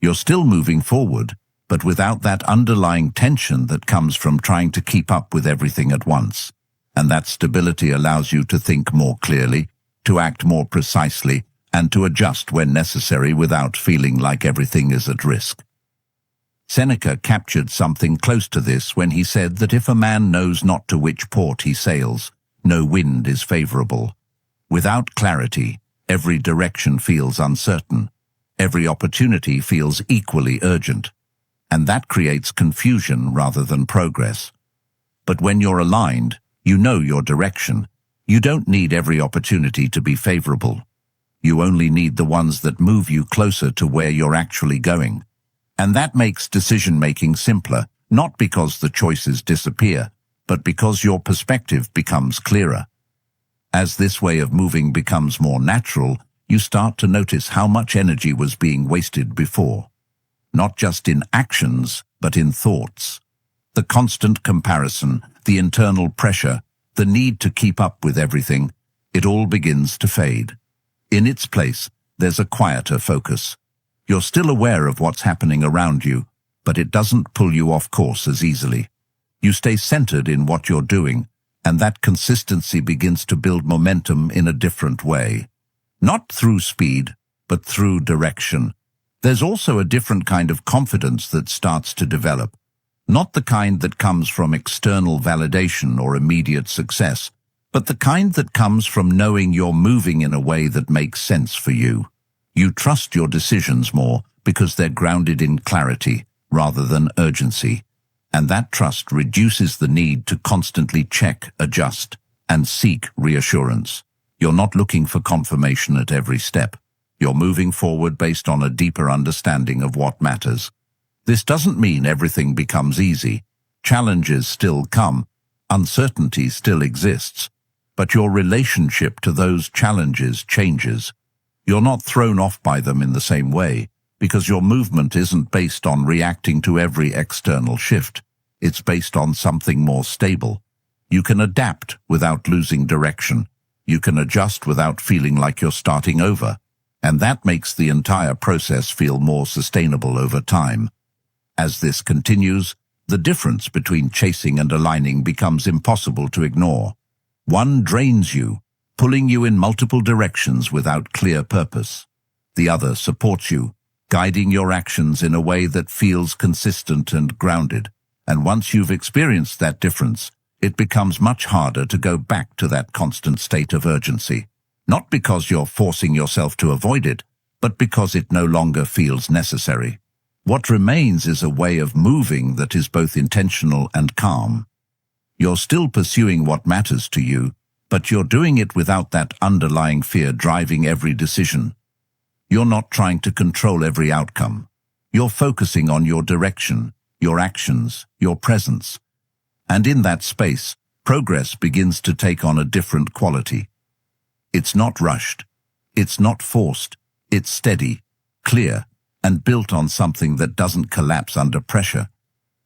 You're still moving forward, but without that underlying tension that comes from trying to keep up with everything at once. And that stability allows you to think more clearly, to act more precisely, and to adjust when necessary without feeling like everything is at risk. Seneca captured something close to this when he said that if a man knows not to which port he sails, no wind is favorable. Without clarity, every direction feels uncertain. Every opportunity feels equally urgent. And that creates confusion rather than progress. But when you're aligned, you know your direction. You don't need every opportunity to be favorable. You only need the ones that move you closer to where you're actually going. And that makes decision-making simpler, not because the choices disappear, but because your perspective becomes clearer. As this way of moving becomes more natural, you start to notice how much energy was being wasted before. Not just in actions, but in thoughts. The constant comparison, the internal pressure, the need to keep up with everything, it all begins to fade. In its place, there's a quieter focus. You're still aware of what's happening around you, but it doesn't pull you off course as easily. You stay centered in what you're doing, and that consistency begins to build momentum in a different way. Not through speed, but through direction. There's also a different kind of confidence that starts to develop. Not the kind that comes from external validation or immediate success, but the kind that comes from knowing you're moving in a way that makes sense for you. You trust your decisions more because they're grounded in clarity rather than urgency. And that trust reduces the need to constantly check, adjust, and seek reassurance. You're not looking for confirmation at every step. You're moving forward based on a deeper understanding of what matters. This doesn't mean everything becomes easy. Challenges still come. Uncertainty still exists. But your relationship to those challenges changes. You're not thrown off by them in the same way, because your movement isn't based on reacting to every external shift. It's based on something more stable. You can adapt without losing direction. You can adjust without feeling like you're starting over. And that makes the entire process feel more sustainable over time. As this continues, the difference between chasing and aligning becomes impossible to ignore. One drains you, pulling you in multiple directions without clear purpose. The other supports you, guiding your actions in a way that feels consistent and grounded. And once you've experienced that difference, it becomes much harder to go back to that constant state of urgency. Not because you're forcing yourself to avoid it, but because it no longer feels necessary. What remains is a way of moving that is both intentional and calm. You're still pursuing what matters to you, but you're doing it without that underlying fear driving every decision. You're not trying to control every outcome. You're focusing on your direction, your actions, your presence. And in that space, progress begins to take on a different quality. It's not rushed. It's not forced. It's steady, clear, and built on something that doesn't collapse under pressure.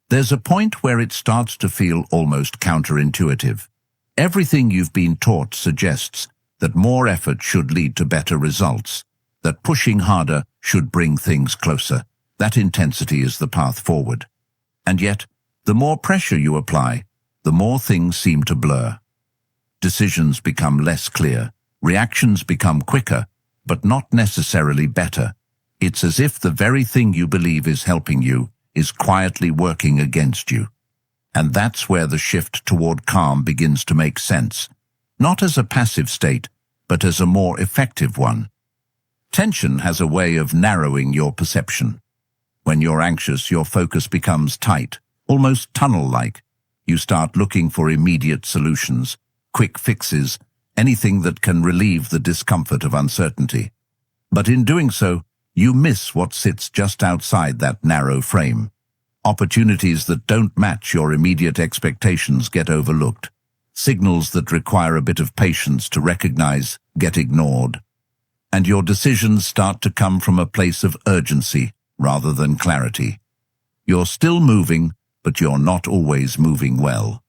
There's a point where it starts to feel almost counterintuitive. Everything you've been taught suggests that more effort should lead to better results, that pushing harder should bring things closer. That intensity is the path forward. And yet, the more pressure you apply, the more things seem to blur. Decisions become less clear, reactions become quicker, but not necessarily better. It's as if the very thing you believe is helping you is quietly working against you. And that's where the shift toward calm begins to make sense, not as a passive state, but as a more effective one. Tension has a way of narrowing your perception. When you're anxious, your focus becomes tight, almost tunnel-like. You start looking for immediate solutions, quick fixes, anything that can relieve the discomfort of uncertainty. But in doing so, You miss what sits just outside that narrow frame. Opportunities that don't match your immediate expectations get overlooked. Signals that require a bit of patience to recognize get ignored. And your decisions start to come from a place of urgency rather than clarity. You're still moving, but you're not always moving well.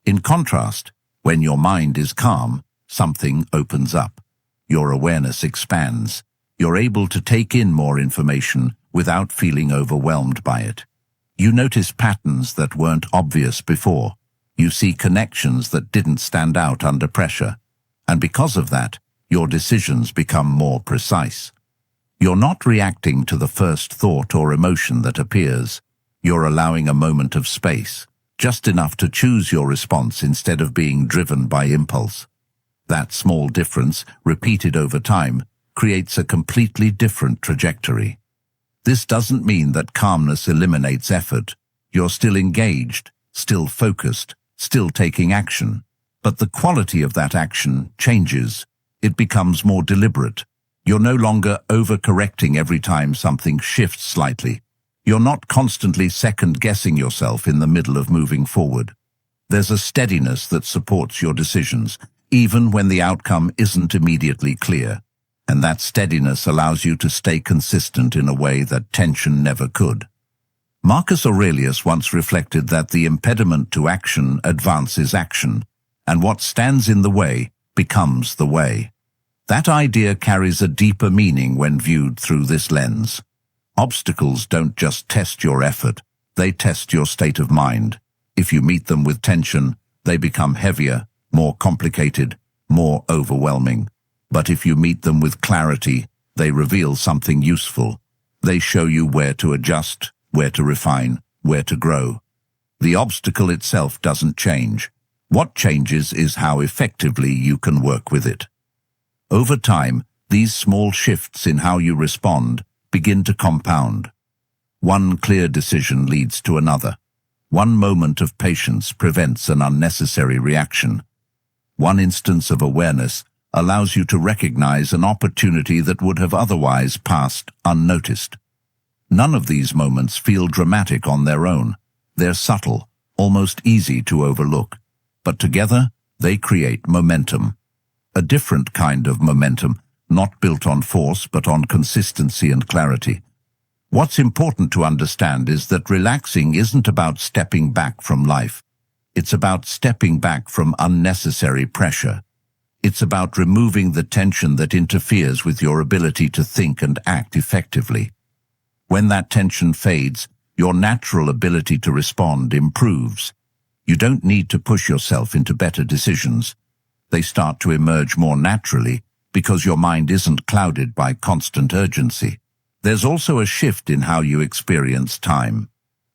In contrast, when your mind is calm, something opens up. Your awareness expands. You're able to take in more information without feeling overwhelmed by it. You notice patterns that weren't obvious before. You see connections that didn't stand out under pressure. And because of that, your decisions become more precise. You're not reacting to the first thought or emotion that appears. You're allowing a moment of space, just enough to choose your response instead of being driven by impulse. That small difference, repeated over time, creates a completely different trajectory. This doesn't mean that calmness eliminates effort. You're still engaged, still focused, still taking action. But the quality of that action changes. It becomes more deliberate. You're no longer overcorrecting every time something shifts slightly. You're not constantly second-guessing yourself in the middle of moving forward. There's a steadiness that supports your decisions, even when the outcome isn't immediately clear. And that steadiness allows you to stay consistent in a way that tension never could. Marcus Aurelius once reflected that the impediment to action advances action, and what stands in the way becomes the way. That idea carries a deeper meaning when viewed through this lens. Obstacles don't just test your effort, they test your state of mind. If you meet them with tension, they become heavier, more complicated, more overwhelming. But if you meet them with clarity, they reveal something useful. They show you where to adjust, where to refine, where to grow. The obstacle itself doesn't change. What changes is how effectively you can work with it. Over time, these small shifts in how you respond begin to compound. One clear decision leads to another. One moment of patience prevents an unnecessary reaction. One instance of awareness allows you to recognize an opportunity that would have otherwise passed unnoticed. None of these moments feel dramatic on their own. They're subtle, almost easy to overlook. But together, they create momentum. A different kind of momentum, not built on force but on consistency and clarity. What's important to understand is that relaxing isn't about stepping back from life. It's about stepping back from unnecessary pressure. It's about removing the tension that interferes with your ability to think and act effectively. When that tension fades, your natural ability to respond improves. You don't need to push yourself into better decisions. They start to emerge more naturally because your mind isn't clouded by constant urgency. There's also a shift in how you experience time.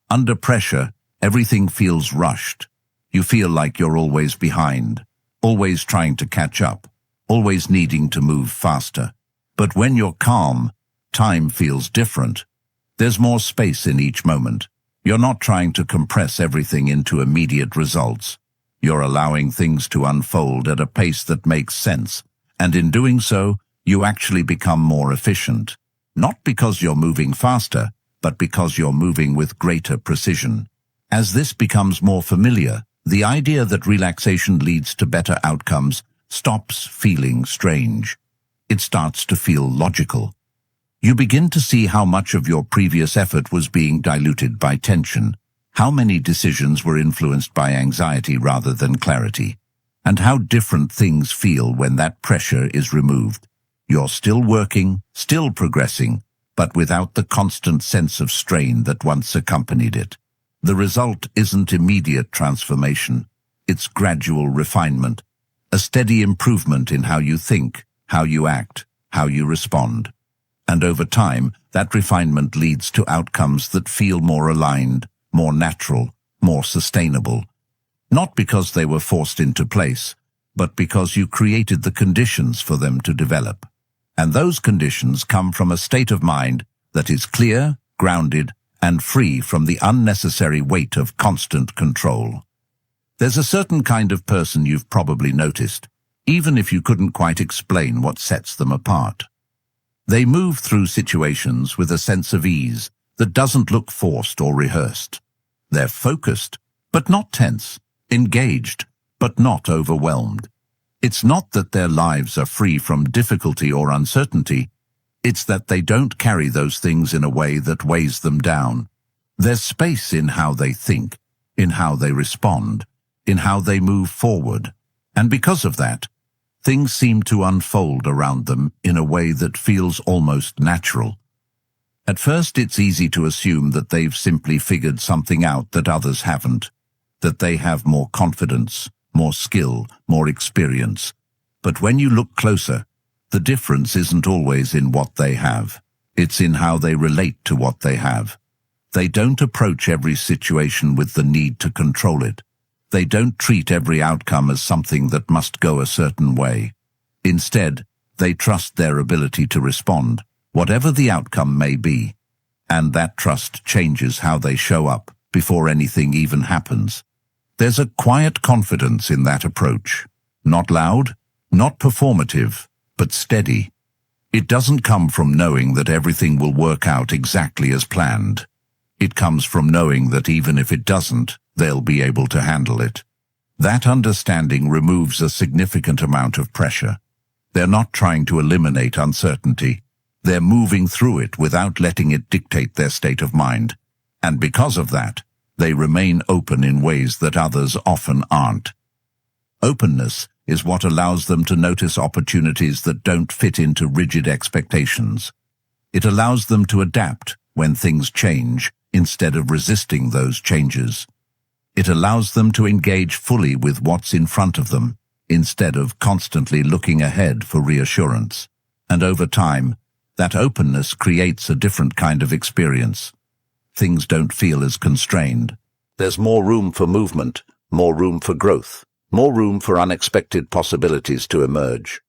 Under pressure, everything feels rushed. You feel like you're always behind, always trying to catch up, always needing to move faster. But when you're calm, time feels different. There's more space in each moment. You're not trying to compress everything into immediate results. You're allowing things to unfold at a pace that makes sense, and in doing so, you actually become more efficient. Not because you're moving faster, but because you're moving with greater precision. As this becomes more familiar, the idea that relaxation leads to better outcomes stops feeling strange. It starts to feel logical. You begin to see how much of your previous effort was being diluted by tension, how many decisions were influenced by anxiety rather than clarity, and how different things feel when that pressure is removed. You're still working, still progressing, but without the constant sense of strain that once accompanied it. The result isn't immediate transformation, it's gradual refinement, a steady improvement in how you think, how you act, how you respond. And over time, that refinement leads to outcomes that feel more aligned, more natural, more sustainable. Not because they were forced into place, but because you created the conditions for them to develop. And those conditions come from a state of mind that is clear, grounded, and free from the unnecessary weight of constant control. There's a certain kind of person you've probably noticed, even if you couldn't quite explain what sets them apart. They move through situations with a sense of ease that doesn't look forced or rehearsed. They're focused, but not tense, engaged, but not overwhelmed. It's not that their lives are free from difficulty or uncertainty, it's that they don't carry those things in a way that weighs them down. There's space in how they think, in how they respond, in how they move forward, and because of that, things seem to unfold around them in a way that feels almost natural. At first, it's easy to assume that they've simply figured something out that others haven't, that they have more confidence, more skill, more experience. But when you look closer, the difference isn't always in what they have. It's in how they relate to what they have. They don't approach every situation with the need to control it. They don't treat every outcome as something that must go a certain way. Instead, they trust their ability to respond, whatever the outcome may be, and that trust changes how they show up before anything even happens. There's a quiet confidence in that approach, not loud, not performative, but steady. It doesn't come from knowing that everything will work out exactly as planned. It comes from knowing that even if it doesn't, they'll be able to handle it. That understanding removes a significant amount of pressure. They're not trying to eliminate uncertainty. They're moving through it without letting it dictate their state of mind. And because of that, they remain open in ways that others often aren't. Openness is what allows them to notice opportunities that don't fit into rigid expectations. It allows them to adapt when things change instead of resisting those changes. It allows them to engage fully with what's in front of them instead of constantly looking ahead for reassurance. And over time, that openness creates a different kind of experience. Things don't feel as constrained. There's more room for movement, more room for growth, more room for unexpected possibilities to emerge.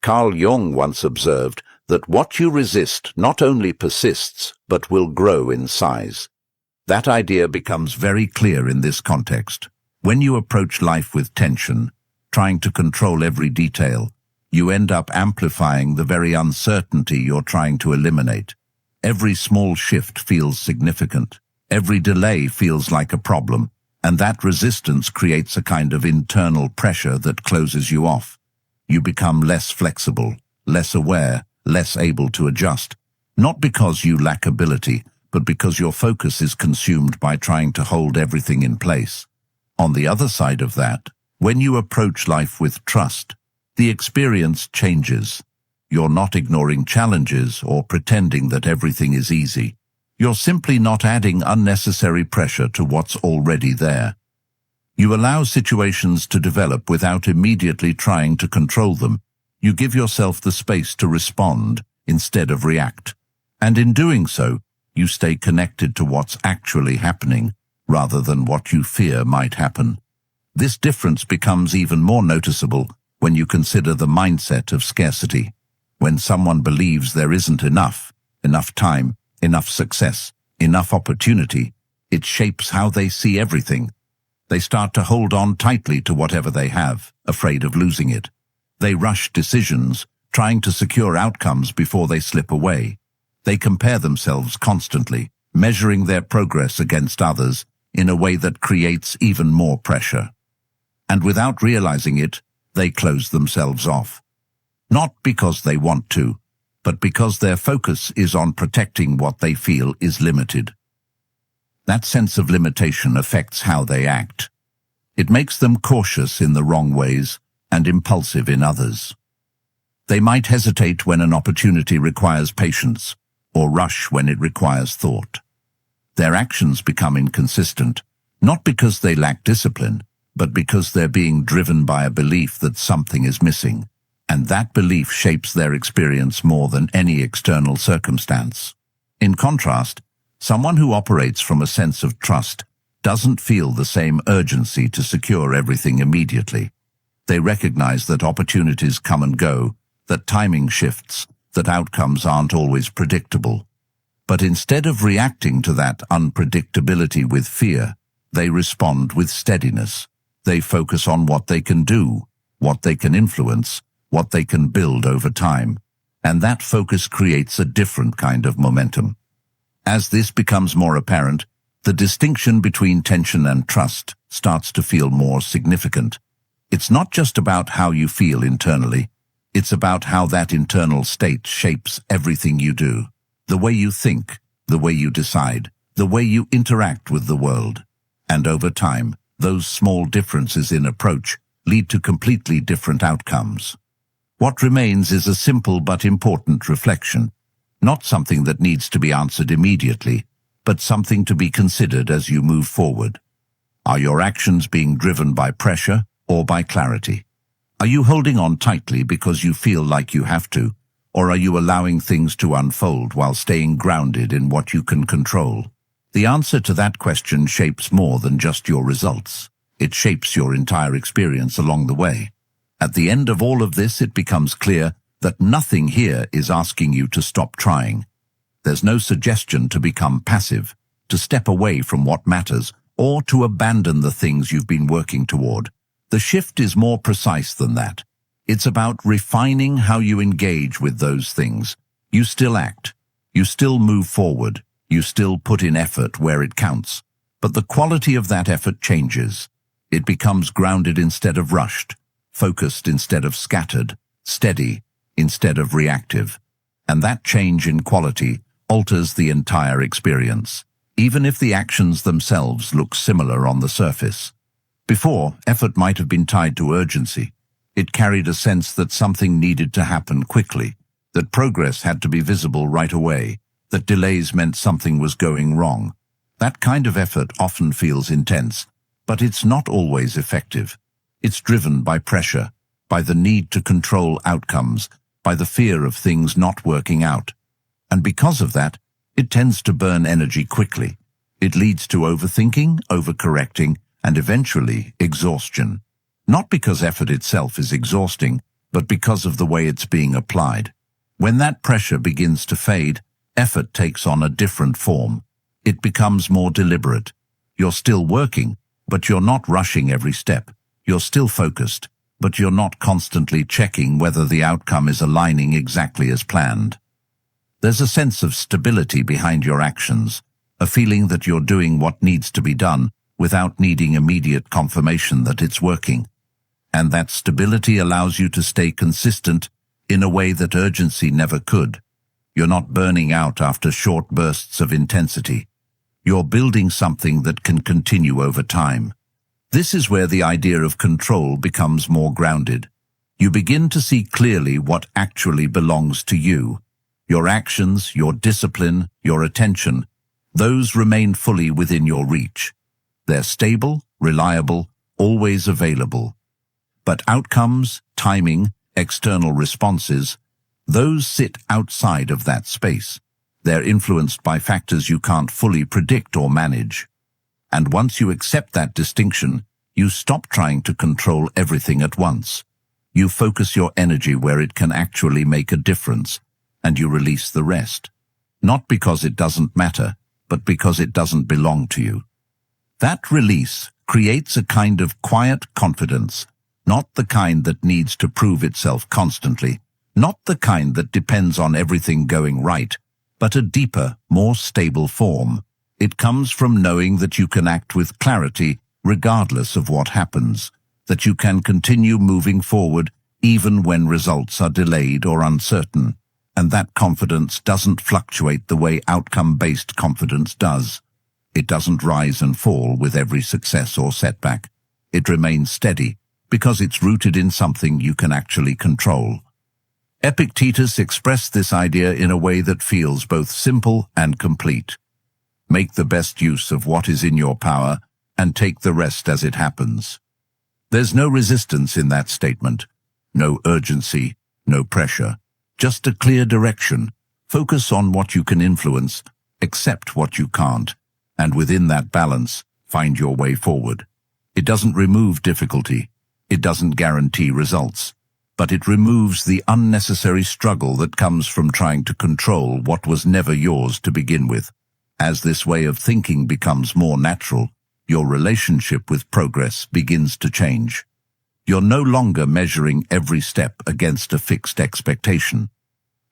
Carl Jung once observed that what you resist not only persists, but will grow in size. That idea becomes very clear in this context. When you approach life with tension, trying to control every detail, you end up amplifying the very uncertainty you're trying to eliminate. Every small shift feels significant. Every delay feels like a problem, and that resistance creates a kind of internal pressure that closes you off. You become less flexible, less aware, less able to adjust, not because you lack ability, but because your focus is consumed by trying to hold everything in place. On the other side of that, when you approach life with trust, the experience changes. You're not ignoring challenges or pretending that everything is easy. You're simply not adding unnecessary pressure to what's already there. You allow situations to develop without immediately trying to control them. You give yourself the space to respond instead of react. And in doing so, you stay connected to what's actually happening rather than what you fear might happen. This difference becomes even more noticeable when you consider the mindset of scarcity. When someone believes there isn't enough time, enough success, enough opportunity, it shapes how they see everything. They start to hold on tightly to whatever they have, afraid of losing it. They rush decisions, trying to secure outcomes before they slip away. They compare themselves constantly, measuring their progress against others in a way that creates even more pressure. And without realizing it, they close themselves off. Not because they want to, but because their focus is on protecting what they feel is limited. That sense of limitation affects how they act. It makes them cautious in the wrong ways and impulsive in others. They might hesitate when an opportunity requires patience, or rush when it requires thought. Their actions become inconsistent, not because they lack discipline, but because they're being driven by a belief that something is missing, and that belief shapes their experience more than any external circumstance. In contrast, someone who operates from a sense of trust doesn't feel the same urgency to secure everything immediately. They recognize that opportunities come and go, that timing shifts, that outcomes aren't always predictable. But instead of reacting to that unpredictability with fear, they respond with steadiness. They focus on what they can do, what they can influence, what they can build over time. and that focus creates a different kind of momentum. As this becomes more apparent, the distinction between tension and trust starts to feel more significant. It's not just about how you feel internally, it's about how that internal state shapes everything you do. The way you think, the way you decide, the way you interact with the world. And over time, those small differences in approach lead to completely different outcomes. What remains is a simple but important reflection, not something that needs to be answered immediately, but something to be considered as you move forward. Are your actions being driven by pressure or by clarity? Are you holding on tightly because you feel like you have to, or are you allowing things to unfold while staying grounded in what you can control? The answer to that question shapes more than just your results. It shapes your entire experience along the way. At the end of all of this, it becomes clear that nothing here is asking you to stop trying. There's no suggestion to become passive, to step away from what matters, or to abandon the things you've been working toward. The shift is more precise than that. It's about refining how you engage with those things. You still act. You still move forward. You still put in effort where it counts. But the quality of that effort changes. It becomes grounded instead of rushed, focused instead of scattered, steady instead of reactive. And that change in quality alters the entire experience, even if the actions themselves look similar on the surface. Before, effort might have been tied to urgency. It carried a sense that something needed to happen quickly, that progress had to be visible right away, that delays meant something was going wrong. That kind of effort often feels intense, but it's not always effective. It's driven by pressure, by the need to control outcomes, by the fear of things not working out. And because of that, it tends to burn energy quickly. It leads to overthinking, overcorrecting, and eventually exhaustion. Not because effort itself is exhausting, but because of the way it's being applied. When that pressure begins to fade, effort takes on a different form. It becomes more deliberate. You're still working, but you're not rushing every step. You're still focused, but you're not constantly checking whether the outcome is aligning exactly as planned. There's a sense of stability behind your actions, a feeling that you're doing what needs to be done without needing immediate confirmation that it's working. And that stability allows you to stay consistent in a way that urgency never could. You're not burning out after short bursts of intensity. You're building something that can continue over time. This is where the idea of control becomes more grounded. You begin to see clearly what actually belongs to you. Your actions, your discipline, your attention, those remain fully within your reach. They're stable, reliable, always available. But outcomes, timing, external responses, those sit outside of that space. They're influenced by factors you can't fully predict or manage. And once you accept that distinction, you stop trying to control everything at once. You focus your energy where it can actually make a difference, and you release the rest. Not because it doesn't matter, but because it doesn't belong to you. That release creates a kind of quiet confidence, not the kind that needs to prove itself constantly, not the kind that depends on everything going right, but a deeper, more stable form. It comes from knowing that you can act with clarity regardless of what happens, that you can continue moving forward even when results are delayed or uncertain, and that confidence doesn't fluctuate the way outcome-based confidence does. It doesn't rise and fall with every success or setback. It remains steady because it's rooted in something you can actually control. Epictetus expressed this idea in a way that feels both simple and complete. Make the best use of what is in your power and take the rest as it happens. There's no resistance in that statement, no urgency, no pressure, just a clear direction. Focus on what you can influence, accept what you can't, and within that balance, find your way forward. It doesn't remove difficulty, it doesn't guarantee results, but it removes the unnecessary struggle that comes from trying to control what was never yours to begin with. As this way of thinking becomes more natural, your relationship with progress begins to change. You're no longer measuring every step against a fixed expectation.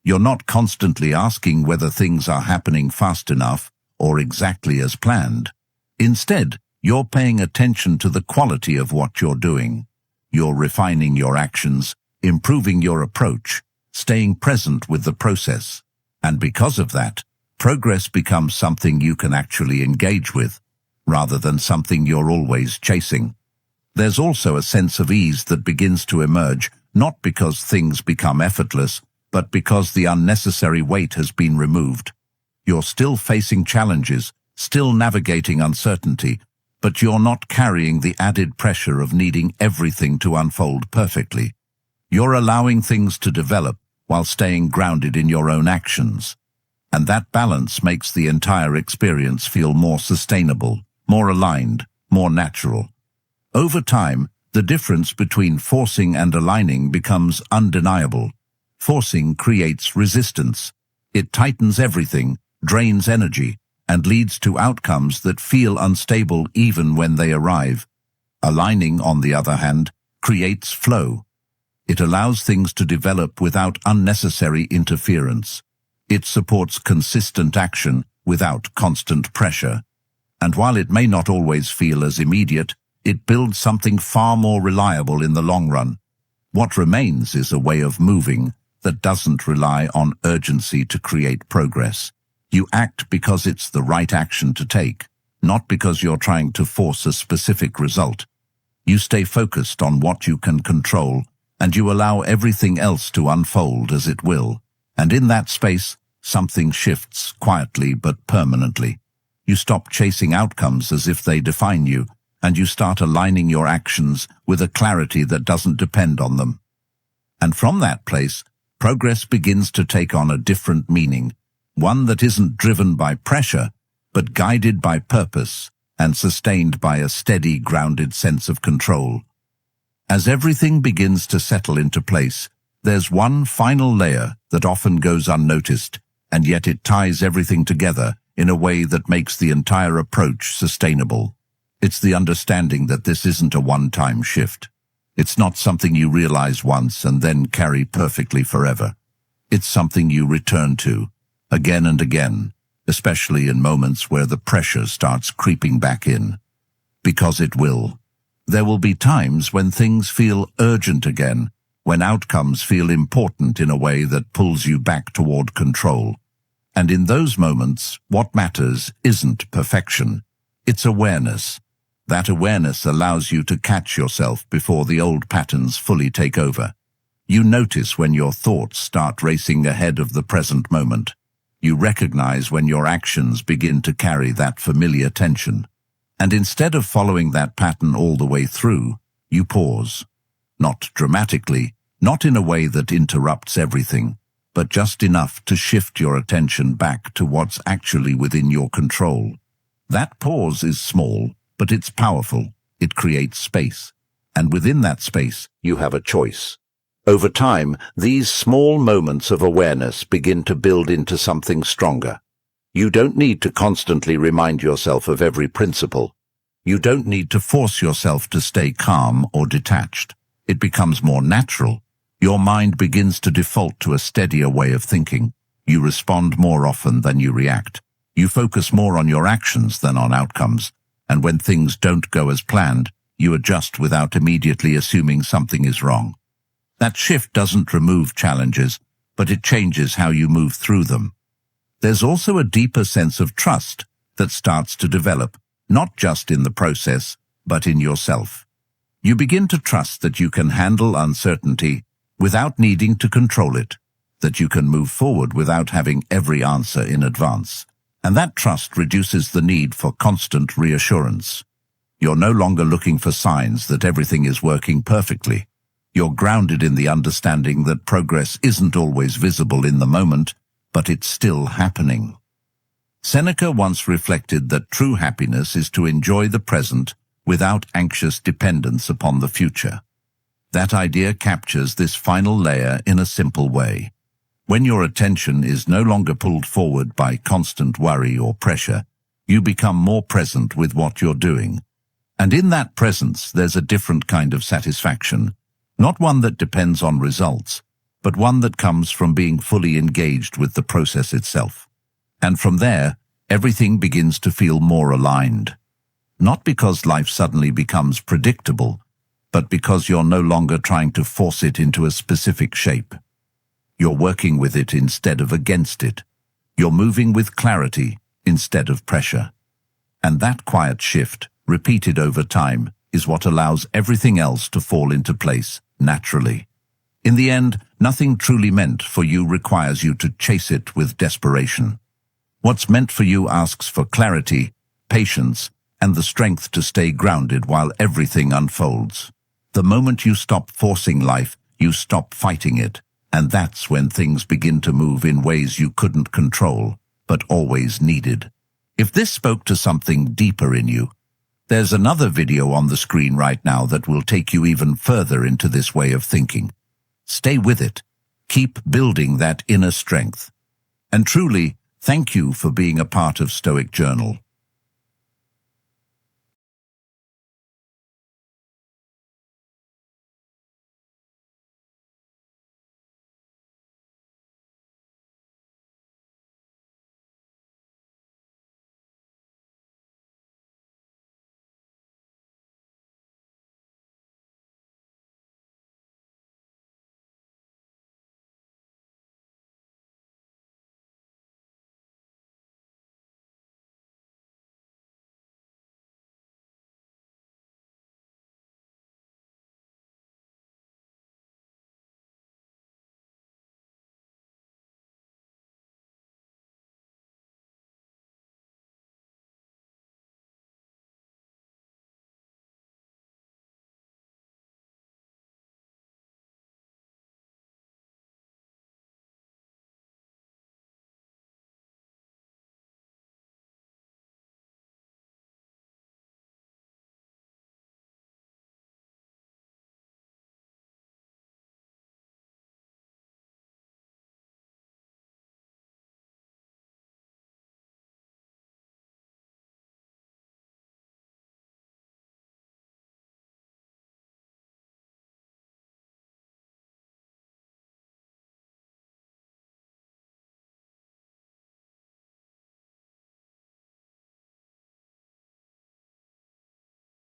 You're not constantly asking whether things are happening fast enough or exactly as planned. Instead, you're paying attention to the quality of what you're doing. You're refining your actions, improving your approach, staying present with the process. And because of that, progress becomes something you can actually engage with, rather than something you're always chasing. There's also a sense of ease that begins to emerge, not because things become effortless, but because the unnecessary weight has been removed. You're still facing challenges, still navigating uncertainty, but you're not carrying the added pressure of needing everything to unfold perfectly. You're allowing things to develop while staying grounded in your own actions. And that balance makes the entire experience feel more sustainable, more aligned, more natural. Over time, the difference between forcing and aligning becomes undeniable. Forcing creates resistance. It tightens everything, drains energy, and leads to outcomes that feel unstable even when they arrive. Aligning, on the other hand, creates flow. It allows things to develop without unnecessary interference. It supports consistent action without constant pressure. And while it may not always feel as immediate, it builds something far more reliable in the long run. What remains is a way of moving that doesn't rely on urgency to create progress. You act because it's the right action to take, not because you're trying to force a specific result. You stay focused on what you can control, and you allow everything else to unfold as it will. And in that space, something shifts quietly but permanently. You stop chasing outcomes as if they define you, and you start aligning your actions with a clarity that doesn't depend on them. And from that place, progress begins to take on a different meaning, one that isn't driven by pressure, but guided by purpose and sustained by a steady, grounded sense of control. As everything begins to settle into place, there's one final layer that often goes unnoticed, and yet it ties everything together in a way that makes the entire approach sustainable. It's the understanding that this isn't a one-time shift. It's not something you realize once and then carry perfectly forever. It's something you return to, again and again, especially in moments where the pressure starts creeping back in. Because it will. There will be times when things feel urgent again, when outcomes feel important in a way that pulls you back toward control. And in those moments, what matters isn't perfection. It's awareness. That awareness allows you to catch yourself before the old patterns fully take over. You notice when your thoughts start racing ahead of the present moment. You recognize when your actions begin to carry that familiar tension. And instead of following that pattern all the way through, you pause. Not dramatically, not in a way that interrupts everything, but just enough to shift your attention back to what's actually within your control. That pause is small, but it's powerful. It creates space. And within that space, you have a choice. Over time, these small moments of awareness begin to build into something stronger. You don't need to constantly remind yourself of every principle. You don't need to force yourself to stay calm or detached. It becomes more natural. Your mind begins to default to a steadier way of thinking. You respond more often than you react. You focus more on your actions than on outcomes. And when things don't go as planned, you adjust without immediately assuming something is wrong. That shift doesn't remove challenges, but it changes how you move through them. There's also a deeper sense of trust that starts to develop, not just in the process, but in yourself. You begin to trust that you can handle uncertainty without needing to control it, that you can move forward without having every answer in advance. And that trust reduces the need for constant reassurance. You're no longer looking for signs that everything is working perfectly. You're grounded in the understanding that progress isn't always visible in the moment, but it's still happening. Seneca once reflected that true happiness is to enjoy the present without anxious dependence upon the future. That idea captures this final layer in a simple way. When your attention is no longer pulled forward by constant worry or pressure, you become more present with what you're doing. And in that presence, there's a different kind of satisfaction, not one that depends on results, but one that comes from being fully engaged with the process itself. And from there, everything begins to feel more aligned. Not because life suddenly becomes predictable, but because you're no longer trying to force it into a specific shape. You're working with it instead of against it. You're moving with clarity instead of pressure. And that quiet shift, repeated over time, is what allows everything else to fall into place naturally. In the end, nothing truly meant for you requires you to chase it with desperation. What's meant for you asks for clarity, patience, and the strength to stay grounded while everything unfolds. The moment you stop forcing life, you stop fighting it, and that's when things begin to move in ways you couldn't control, but always needed. If this spoke to something deeper in you, there's another video on the screen right now that will take you even further into this way of thinking. Stay with it. Keep building that inner strength. And truly, thank you for being a part of Stoic Journal.